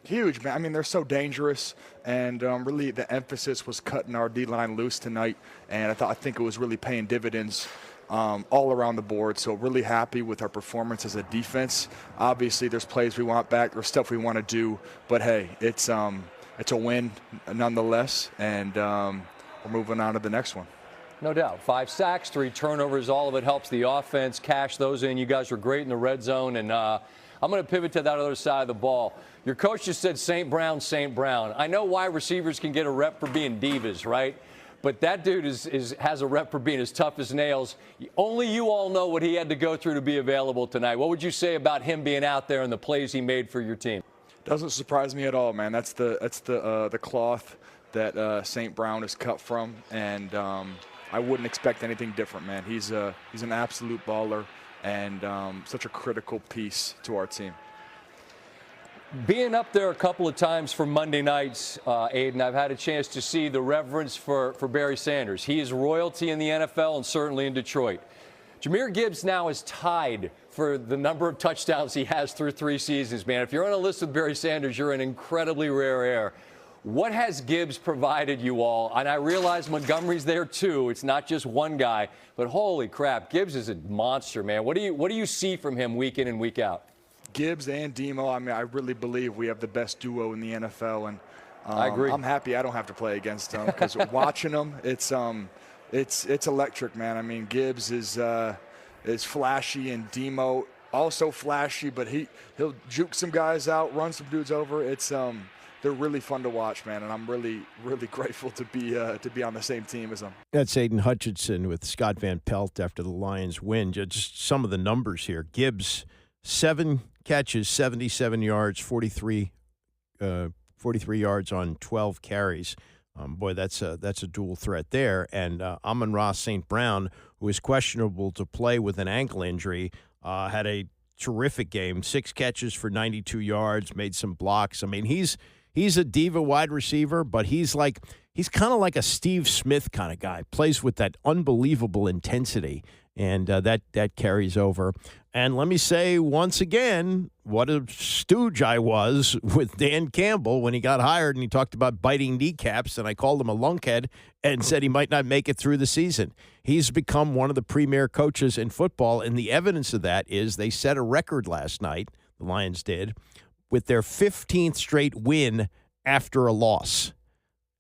Huge, man. I mean, they're so dangerous, and really the emphasis was cutting our D-line loose tonight, and I think it was really paying dividends all around the board. So really happy with our performance as a defense. Obviously, there's plays we want back, there's stuff we want to do, but hey, it's a win nonetheless, and we're moving on to the next one. No doubt. 5 sacks, 3 turnovers, all of it helps the offense cash those in. You guys were great in the red zone, and I'm going to pivot to that other side of the ball. Your coach just said St. Brown, St. Brown. I know wide receivers can get a rep for being divas, right? But that dude has a rep for being as tough as nails. Only you all know what he had to go through to be available tonight. What would you say about him being out there and the plays he made for your team? Doesn't surprise me at all, man. That's the cloth that St. Brown is cut from, and I wouldn't expect anything different, man. He's an absolute baller and such a critical piece to our team. Being up there a couple of times for Monday nights, Aiden, I've had a chance to see the reverence for Barry Sanders. He is royalty in the NFL and certainly in Detroit. Jahmyr Gibbs now is tied for the number of touchdowns he has through 3 seasons, man. If you're on a list with Barry Sanders, you're in incredibly rare air. What has Gibbs provided you all? And I realize Montgomery's there too. It's not just one guy, but holy crap, Gibbs is a monster, man. What do you see from him week in and week out? Gibbs and Demo, I mean, I really believe we have the best duo in the NFL, and I agree. I'm happy I don't have to play against them, because watching them, it's electric, man. I mean, Gibbs is flashy, and Demo also flashy, but he'll juke some guys out, run some dudes over. They're really fun to watch, man, and I'm really, really grateful to be on the same team as them. That's Aiden Hutchinson with Scott Van Pelt after the Lions win. Just some of the numbers here. Gibbs, 7 catches, 77 yards, 43 yards on 12 carries. Boy, that's a dual threat there. And Amon-Ra St. Brown, who is questionable to play with an ankle injury, had a terrific game. 6 catches for 92 yards, made some blocks. I mean, he's a diva wide receiver, but he's kind of like a Steve Smith kind of guy. Plays with that unbelievable intensity, and that carries over. And let me say once again, what a stooge I was with Dan Campbell when he got hired and he talked about biting kneecaps, and I called him a lunkhead and said he might not make it through the season. He's become one of the premier coaches in football, and the evidence of that is they set a record last night, the Lions did, with their 15th straight win after a loss.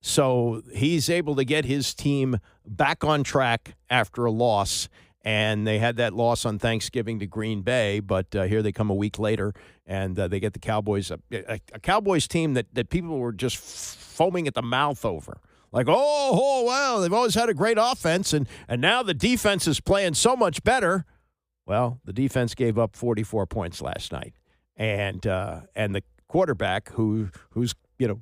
So he's able to get his team back on track after a loss. And they had that loss on Thanksgiving to Green Bay, but here they come a week later, and they get the Cowboys, a Cowboys team that people were just foaming at the mouth over Like, well, they've always had a great offense, and now the defense is playing so much better. Well, the defense gave up 44 points last night, and the quarterback who's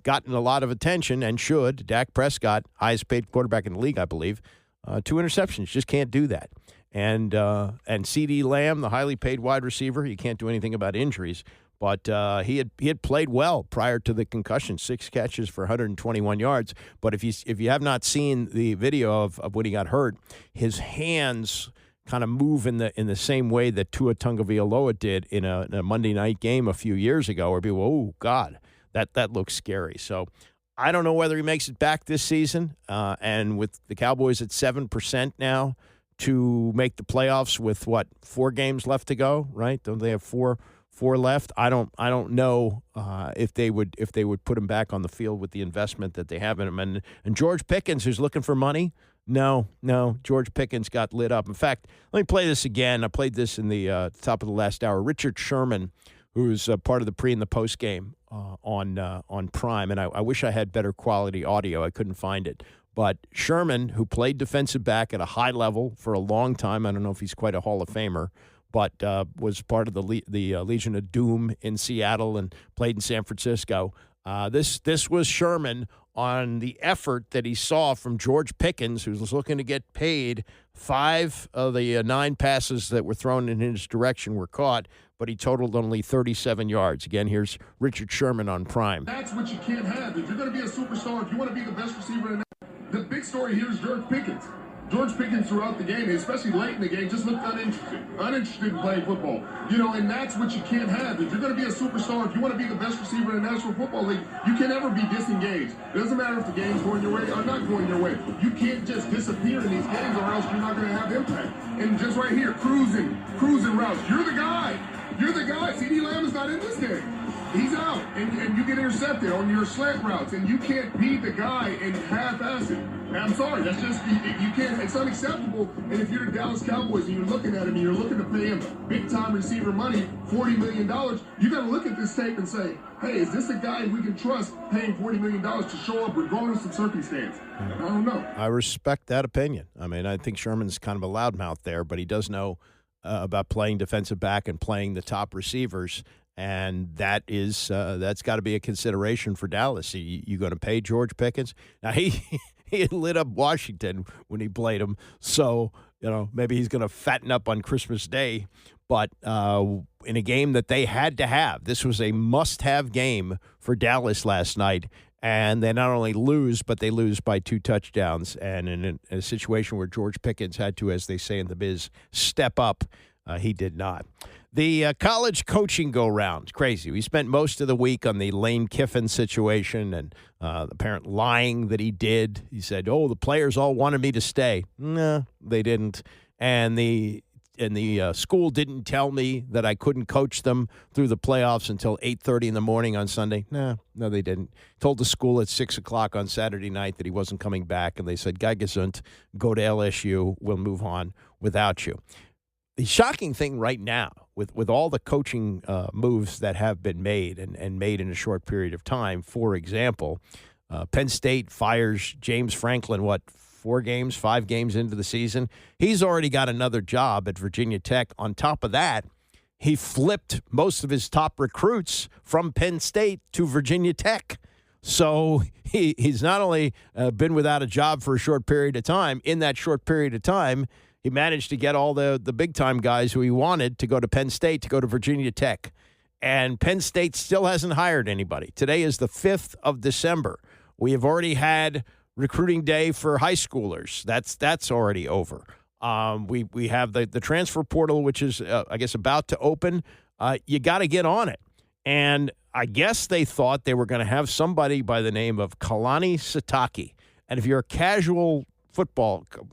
gotten a lot of attention and should, Dak Prescott, highest paid quarterback in the league, I believe, 2 interceptions, just can't do that. And CeeDee Lamb, the highly paid wide receiver, you can't do anything about injuries, but he had played well prior to the concussion, 6 catches for 121 yards. But if you have not seen the video of when he got hurt, his hands kind of move in the same way that Tua Tagovailoa did in a Monday night game a few years ago, where people, oh God, that looks scary. So I don't know whether he makes it back this season. And with the Cowboys at 7% now to make the playoffs with 4 games left to go, right? Don't they have four left? I don't know if they would put him back on the field with the investment that they have in him. And George Pickens, who's looking for money, no, George Pickens got lit up. In fact, let me play this again. I played this in the top of the last hour. Richard Sherman, who's part of the pre and the post game on Prime, and I wish I had better quality audio. I couldn't find it. But Sherman, who played defensive back at a high level for a long time, I don't know if he's quite a Hall of Famer, but was part of the Legion of Doom in Seattle and played in San Francisco. This was Sherman on the effort that he saw from George Pickens, who was looking to get paid. 5 of the 9 passes that were thrown in his direction were caught, but he totaled only 37 yards. Again, here's Richard Sherman on Prime. That's what you can't have. If you're going to be a superstar, if you want to be the best receiver in the big story here is George Pickens. George Pickens throughout the game, especially late in the game, just looked uninterested in playing football. And that's what you can't have. If you're going to be a superstar, if you want to be the best receiver in the National Football League, you can never be disengaged. It doesn't matter if the game's going your way or not going your way. You can't just disappear in these games or else you're not going to have impact. And just right here, cruising routes. You're the guy. CeeDee Lamb is not in this game. He's out, and you get intercepted on your slant routes, and you can't be the guy and half-ass it. And I'm sorry, that's just, you can't, it's unacceptable. And if you're the Dallas Cowboys and you're looking at him and you're looking to pay him big-time receiver money, $40 million, you got to look at this tape and say, hey, is this a guy we can trust paying $40 million to show up regardless of circumstance? I don't know. I respect that opinion. I mean, I think Sherman's kind of a loudmouth there, but he does know about playing defensive back and playing the top receivers. And that is that's got to be a consideration for Dallas. You going to pay George Pickens? Now he lit up Washington when he played him, so maybe he's going to fatten up on Christmas Day. But in a game that they had to have, this was a must-have game for Dallas last night. And they not only lose, but they lose by 2 touchdowns. And in a situation where George Pickens had to, as they say in the biz, step up, he did not. The college coaching go-round, crazy. We spent most of the week on the Lane Kiffin situation and the apparent lying that he did. He said, the players all wanted me to stay. No, they didn't. And the school didn't tell me that I couldn't coach them through the playoffs until 8:30 in the morning on Sunday. No, they didn't. Told the school at 6 o'clock on Saturday night that he wasn't coming back, and they said, "Guy gesund, go to LSU. We'll move on without you." The shocking thing right now, with all the coaching moves that have been made and made in a short period of time, for example, Penn State fires James Franklin, 5 games into the season. He's already got another job at Virginia Tech. On top of that, he flipped most of his top recruits from Penn State to Virginia Tech. So he's not only been without a job for a short period of time, in that short period of time, he managed to get all the big-time guys who he wanted to go to Penn State, to go to Virginia Tech. And Penn State still hasn't hired anybody. Today is the 5th of December. We have already had recruiting day for high schoolers. That's already over. We have the transfer portal, which is, I guess, about to open. You got to get on it. And I guess they thought they were going to have somebody by the name of Kalani Sitake. And if you're a casual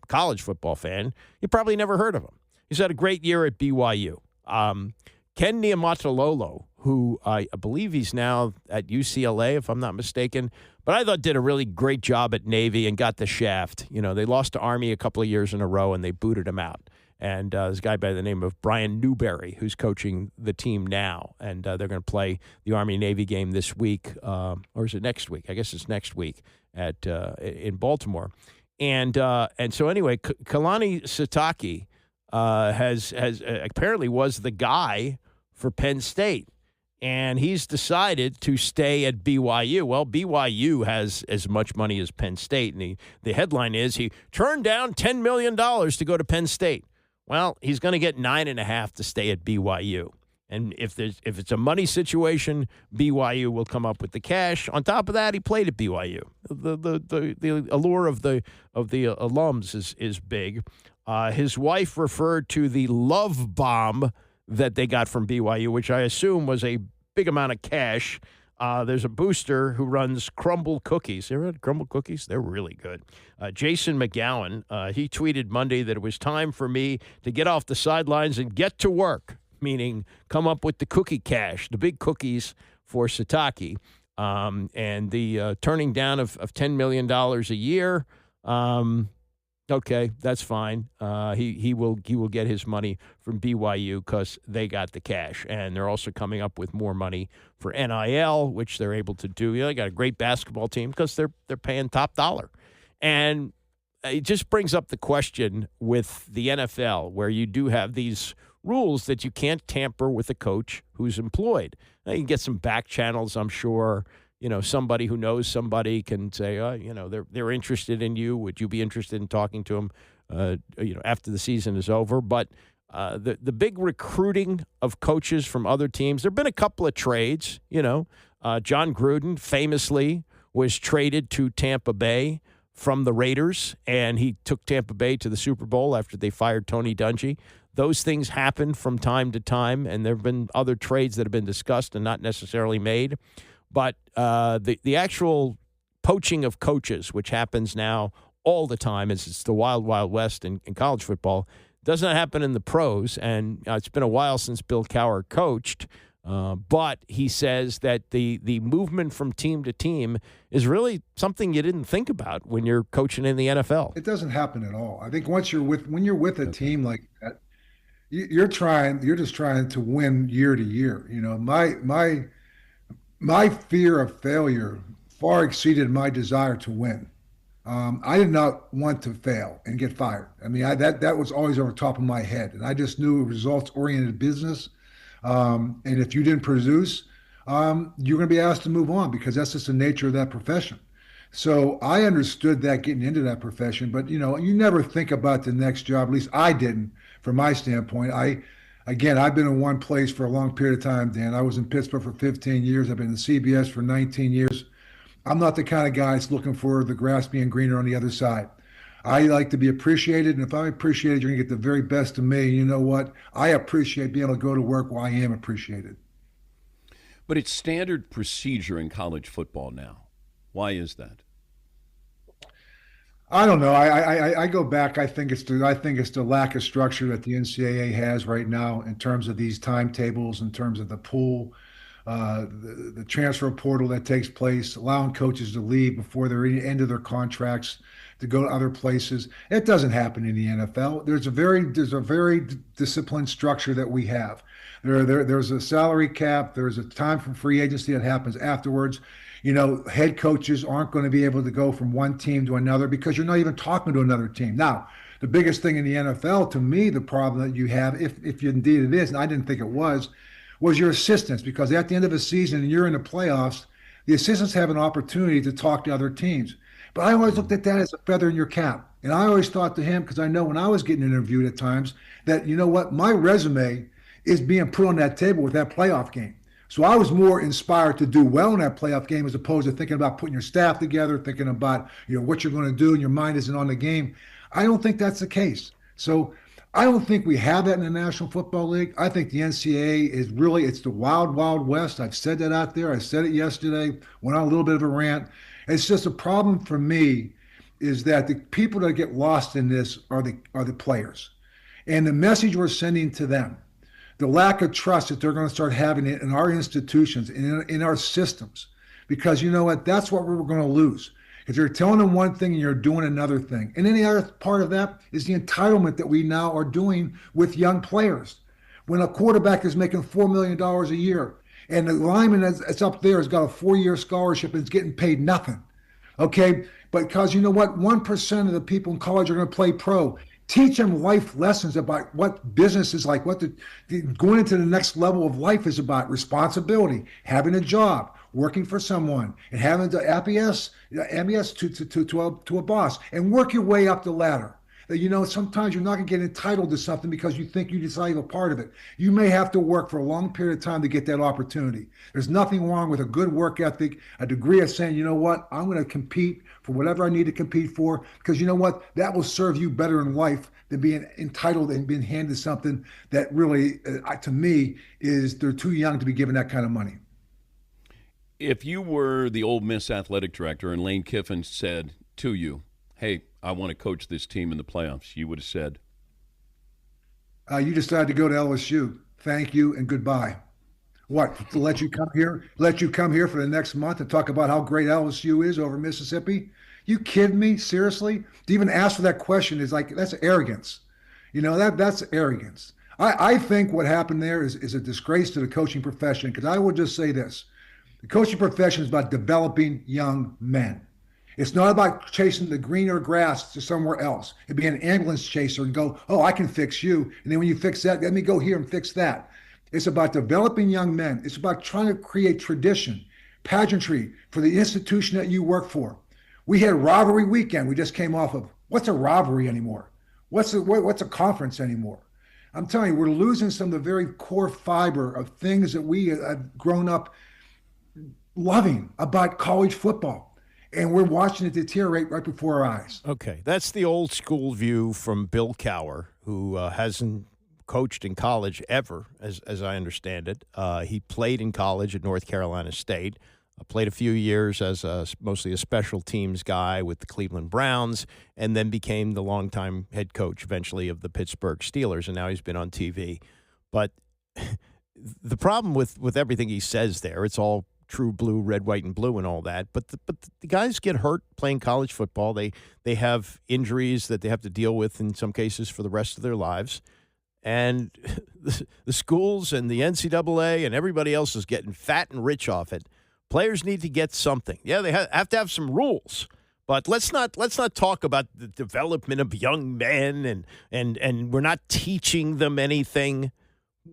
college football fan, you probably never heard of him. He's had a great year at BYU. Ken Niumatalolo, who I believe he's now at UCLA, if I'm not mistaken, but I thought did a really great job at Navy and got the shaft. They lost to Army a couple of years in a row, and they booted him out. And there's a guy by the name of Brian Newberry who's coaching the team now. And they're going to play the Army-Navy game this week, or is it next week? I guess it's next week in Baltimore. And so anyway, Kalani Sitake has apparently was the guy for Penn State. And he's decided to stay at BYU. Well, BYU has as much money as Penn State. And the headline is he turned down $10 million to go to Penn State. Well, he's going to get $9.5 million to stay at BYU. And if it's a money situation, BYU will come up with the cash. On top of that, he played at BYU. The allure of the alums is big. His wife referred to the love bomb that they got from BYU, which I assume was a big amount of cash. There's a booster who runs Crumble Cookies. You ever had Crumble Cookies? They're really good. Jason McGowan, he tweeted Monday that it was time for me to get off the sidelines and get to work, meaning come up with the cookie cash, the big cookies for Sitake. And the turning down of $10 million a year, okay, that's fine. He will get his money from BYU because they got the cash, and they're also coming up with more money for NIL, which they're able to do. They got a great basketball team because they're paying top dollar, and it just brings up the question with the NFL, where you do have these rules that you can't tamper with a coach who's employed. Now, you can get some back channels, I'm sure. Somebody who knows somebody can say, they're interested in you. Would you be interested in talking to them, after the season is over? But the big recruiting of coaches from other teams, there have been a couple of trades. John Gruden famously was traded to Tampa Bay from the Raiders, and he took Tampa Bay to the Super Bowl after they fired Tony Dungy. Those things happen from time to time, and there have been other trades that have been discussed and not necessarily made. But the actual poaching of coaches, which happens now all the time, it's the wild, wild west in college football, doesn't happen in the pros. And it's been a while since Bill Cowher coached, but he says that the movement from team to team is really something you didn't think about when you're coaching in the NFL. It doesn't happen at all. I think when you're with a team like that, you're just trying to win year to year. My fear of failure far exceeded my desire to win. I did not want to fail and get fired. I mean, that was always over the top of my head. And I just knew results-oriented business. And if you didn't produce, you're going to be asked to move on because that's just the nature of that profession. So I understood that getting into that profession. But, you never think about the next job. At least I didn't from my standpoint. Again, I've been in one place for a long period of time, Dan. I was in Pittsburgh for 15 years. I've been in CBS for 19 years. I'm not the kind of guy that's looking for the grass being greener on the other side. I like to be appreciated, and if I'm appreciated, you're going to get the very best of me. You know what? I appreciate being able to go to work while I am appreciated. But it's standard procedure in college football now. Why is that? I don't know. I go back. I think it's the lack of structure that the NCAA has right now in terms of these timetables, in terms of the pool, the transfer portal that takes place, allowing coaches to leave before they're end of their contracts to go to other places. It doesn't happen in the NFL. There's a very disciplined structure that we have. There's a salary cap. There's a time for free agency that happens afterwards. Head coaches aren't going to be able to go from one team to another because you're not even talking to another team. Now, the biggest thing in the NFL, to me, the problem that you have, if indeed it is, and I didn't think it was your assistants, because at the end of a season and you're in the playoffs, the assistants have an opportunity to talk to other teams. But I always looked at that as a feather in your cap. And I always thought to him, because I know when I was getting interviewed at times, that, my resume is being put on that table with that playoff game. So I was more inspired to do well in that playoff game as opposed to thinking about putting your staff together, thinking about what you're going to do, and your mind isn't on the game. I don't think that's the case. So I don't think we have that in the National Football League. I think the NCAA is it's the wild, wild west. I've said that out there. I said it yesterday, went on a little bit of a rant. It's just a problem for me is that the people that get lost in this are the players. And the message we're sending to them, the lack of trust that they're going to start having in our institutions, in our systems, because you know what? That's what we're going to lose. Because you're telling them one thing and you're doing another thing. And then the other part of that is the entitlement that we now are doing with young players. When a quarterback is making $4 million a year and the lineman that's up there has got a 4-year scholarship and is getting paid nothing, okay? But because you know what? 1% of the people in college are going to play pro. Teach them life lessons about what business is like, what going into the next level of life is about. Responsibility, having a job, working for someone, and having to acquiesce to a boss, and work your way up the ladder. You know, sometimes you're not going to get entitled to something because you think you decide a part of it. You may have to work for a long period of time to get that opportunity. There's nothing wrong with a good work ethic, a degree of saying, you know what, I'm going to compete for whatever I need to compete for, because you know what, that will serve you better in life than being entitled and being handed something that really, to me, is they're too young to be given that kind of money. If you were the Ole Miss athletic director and Lane Kiffin said to you, hey, I want to coach this team in the playoffs, you would have said? You decided to go to LSU. Thank you and goodbye. What, to let you come here for the next month and talk about how great LSU is over Mississippi? You kidding me? Seriously? To even ask for that question is like, that's arrogance. You know, that's arrogance. I think what happened there is a disgrace to the coaching profession, because I would just say this. The coaching profession is about developing young men. It's not about chasing the greener grass to somewhere else and being an ambulance chaser and go, oh, I can fix you. And then when you fix that, let me go here and fix that. It's about developing young men. It's about trying to create tradition, pageantry for the institution that you work for. We had rivalry weekend we just came off of. What's a rivalry anymore? What's a conference anymore? I'm telling you, we're losing some of the very core fiber of things that we have grown up loving about college football. And we're watching it deteriorate right before our eyes. Okay, that's the old school view from Bill Cowher, who hasn't coached in college ever, as I understand it. He played in college at North Carolina State, played a few years as mostly a special teams guy with the Cleveland Browns, and then became the longtime head coach eventually of the Pittsburgh Steelers, and now he's been on TV. But the problem with everything he says there, it's all true blue, red, white, and blue and all that. But the guys get hurt playing college football. They have injuries that they have to deal with in some cases for the rest of their lives. And the schools and the NCAA and everybody else is getting fat and rich off it. Players need to get something. Yeah, they have to have some rules. But let's not talk about the development of young men and we're not teaching them anything.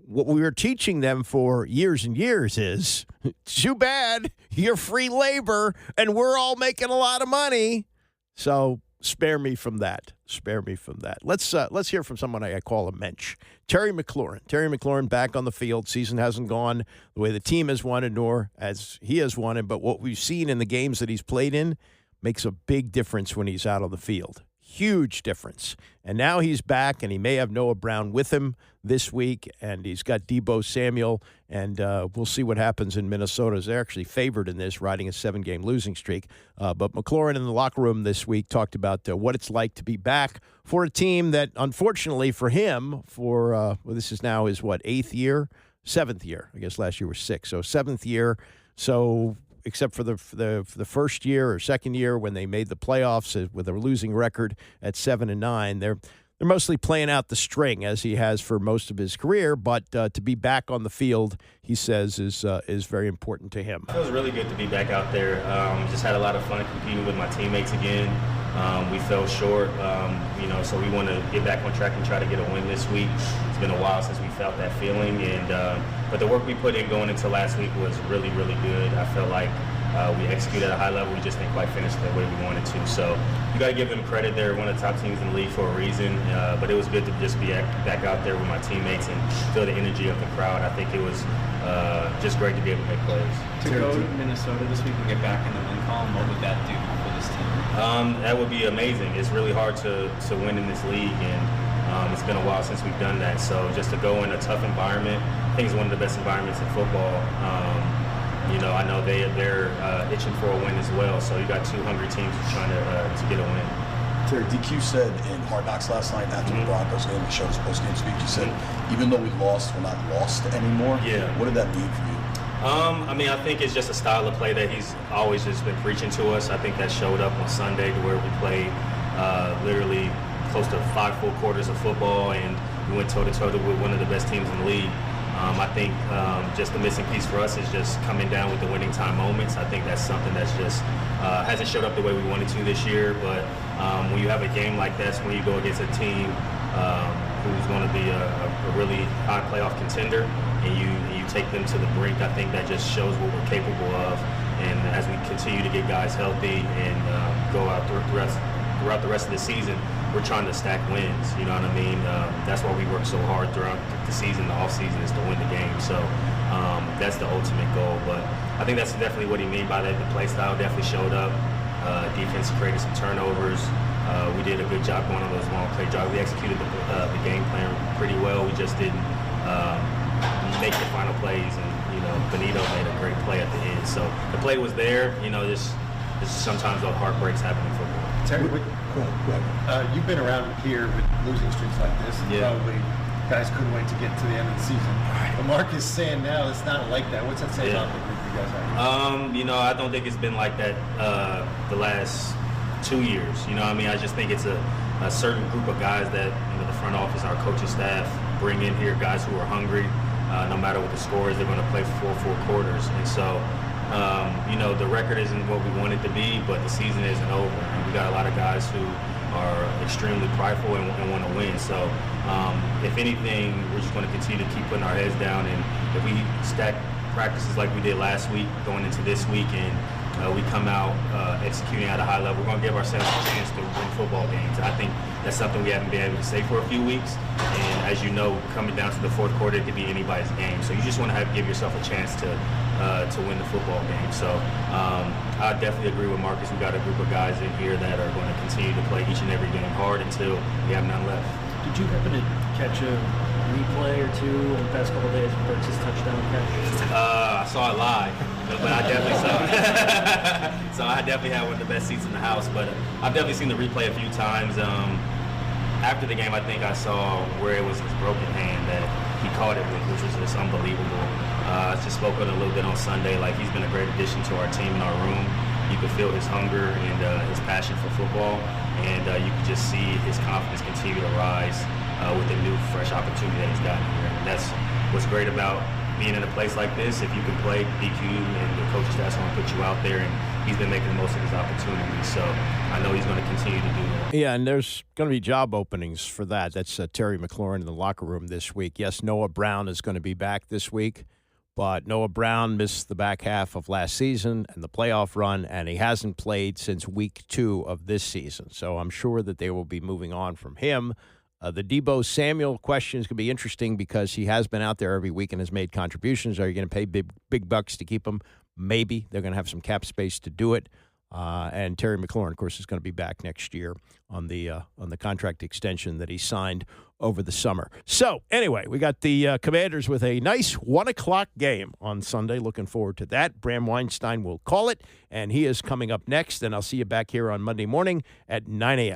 What we were teaching them for years and years is, too bad, you're free labor, and we're all making a lot of money. So spare me from that. Spare me from that. Let's hear from someone I call a mensch. Terry McLaurin. Terry McLaurin back on the field. Season hasn't gone the way the team has wanted, nor as he has wanted, but what we've seen in the games that he's played in makes a big difference when he's out on the field. Huge difference. And now he's back, and he may have Noah Brown with him this week, and he's got Deebo Samuel, and we'll see what happens in Minnesota. They're actually favored in this, riding a 7-game losing streak. But McLaurin in the locker room this week talked about what it's like to be back for a team that, unfortunately for him, this is now his, 7th year. I guess last year was 6. So 7th year. So except for the first year or second year when they made the playoffs with a losing record at 7-9, they're mostly playing out the string as he has for most of his career. But to be back on the field, he says, is very important to him. It was really good to be back out there. Just had a lot of fun competing with my teammates again. We fell short, so we want to get back on track and try to get a win this week. It's been a while since we felt that feeling, but the work we put in going into last week was really, really good. I felt like we executed at a high level. We just didn't quite finish the way we wanted to. So you got to give them credit. They're one of the top teams in the league for a reason. But it was good to just be back out there with my teammates and feel the energy of the crowd. I think it was just great to be able to make plays. To go to Minnesota this week and get back in the win column, what would that do for this team? That would be amazing. It's really hard to win in this league, and it's been a while since we've done that. So just to go in a tough environment, I think it's one of the best environments in football. I know they're itching for a win as well. So you got two hungry teams trying to get a win. Terry, DQ said in Hard Knocks last night after the Broncos game, he showed his post-game speech, he said, even though we lost, we're not lost anymore. Yeah. What did that mean for you? I mean, I think it's just a style of play that he's always just been preaching to us. I think that showed up on Sunday to where we played literally close to 5 full quarters of football, and we went toe-to-toe with one of the best teams in the league. I think just the missing piece for us is just coming down with the winning time moments. I think that's something that's just hasn't showed up the way we wanted to this year. But when you have a game like this, when you go against a team who's going to be a really high playoff contender, and you take them to the brink, I think that just shows what we're capable of. And as we continue to get guys healthy and go out throughout the rest of the season, we're trying to stack wins. You know what I mean? That's why we work so hard throughout the season. The off season is to win the game. So that's the ultimate goal. But I think that's definitely what he meant by that. The play style definitely showed up. Defense created some turnovers. We did a good job going on those long play drives. We executed the game plan pretty well. We just didn't make the final plays, and Benito made a great play at the end. So the play was there. This sometimes those heartbreaks happen in football. Terry, you've been around here with losing streaks like this, and probably guys couldn't wait to get to the end of the season. But Mark is saying now it's not like that. What's that say about the group you guys have? I don't think it's been like that the last 2 years. I just think it's a certain group of guys that the front office, our coaching staff bring in here, guys who are hungry. No matter what the score is, they're going to play for full quarters. And so, the record isn't what we want it to be, but the season isn't over. And we got a lot of guys who are extremely prideful and want to win. So, if anything, we're just going to continue to keep putting our heads down. And if we stack practices like we did last week going into this week, and we come out executing at a high level, we're going to give ourselves a chance to win football games. And I think that's something we haven't been able to say for a few weeks. And as you know, coming down to the fourth quarter, it could be anybody's game. So you just want to give yourself a chance to win the football game. So I definitely agree with Marcus. We've got a group of guys in here that are going to continue to play each and every game hard until we have none left. Did you happen to catch a replay or two in the past couple of days of Burks' touchdown catch? I saw it live, but I definitely saw it. So I definitely had one of the best seats in the house, but I've definitely seen the replay a few times. After the game, I think I saw where it was his broken hand that he caught it with, which was just unbelievable. I just spoke on it a little bit on Sunday. Like, he's been a great addition to our team in our room. You could feel his hunger and his passion for football, and you could just see his confidence continue to rise with the new, fresh opportunity that he's gotten here. And that's what's great about being in a place like this. If you can play, DQ and the coaching staff's going to put you out there, and he's been making the most of his opportunities. So I know he's going to continue to do that. Yeah, and there's going to be job openings for that. That's Terry McLaurin in the locker room this week. Yes, Noah Brown is going to be back this week, but Noah Brown missed the back half of last season and the playoff run, and he hasn't played since week 2 of this season. So I'm sure that they will be moving on from him. The Deebo Samuel question is going to be interesting because he has been out there every week and has made contributions. Are you going to pay big bucks to keep him? Maybe. They're going to have some cap space to do it. And Terry McLaurin, of course, is going to be back next year on the contract extension that he signed over the summer. So, anyway, we got the Commanders with a nice 1 o'clock game on Sunday. Looking forward to that. Bram Weinstein will call it, and he is coming up next. And I'll see you back here on Monday morning at 9 a.m.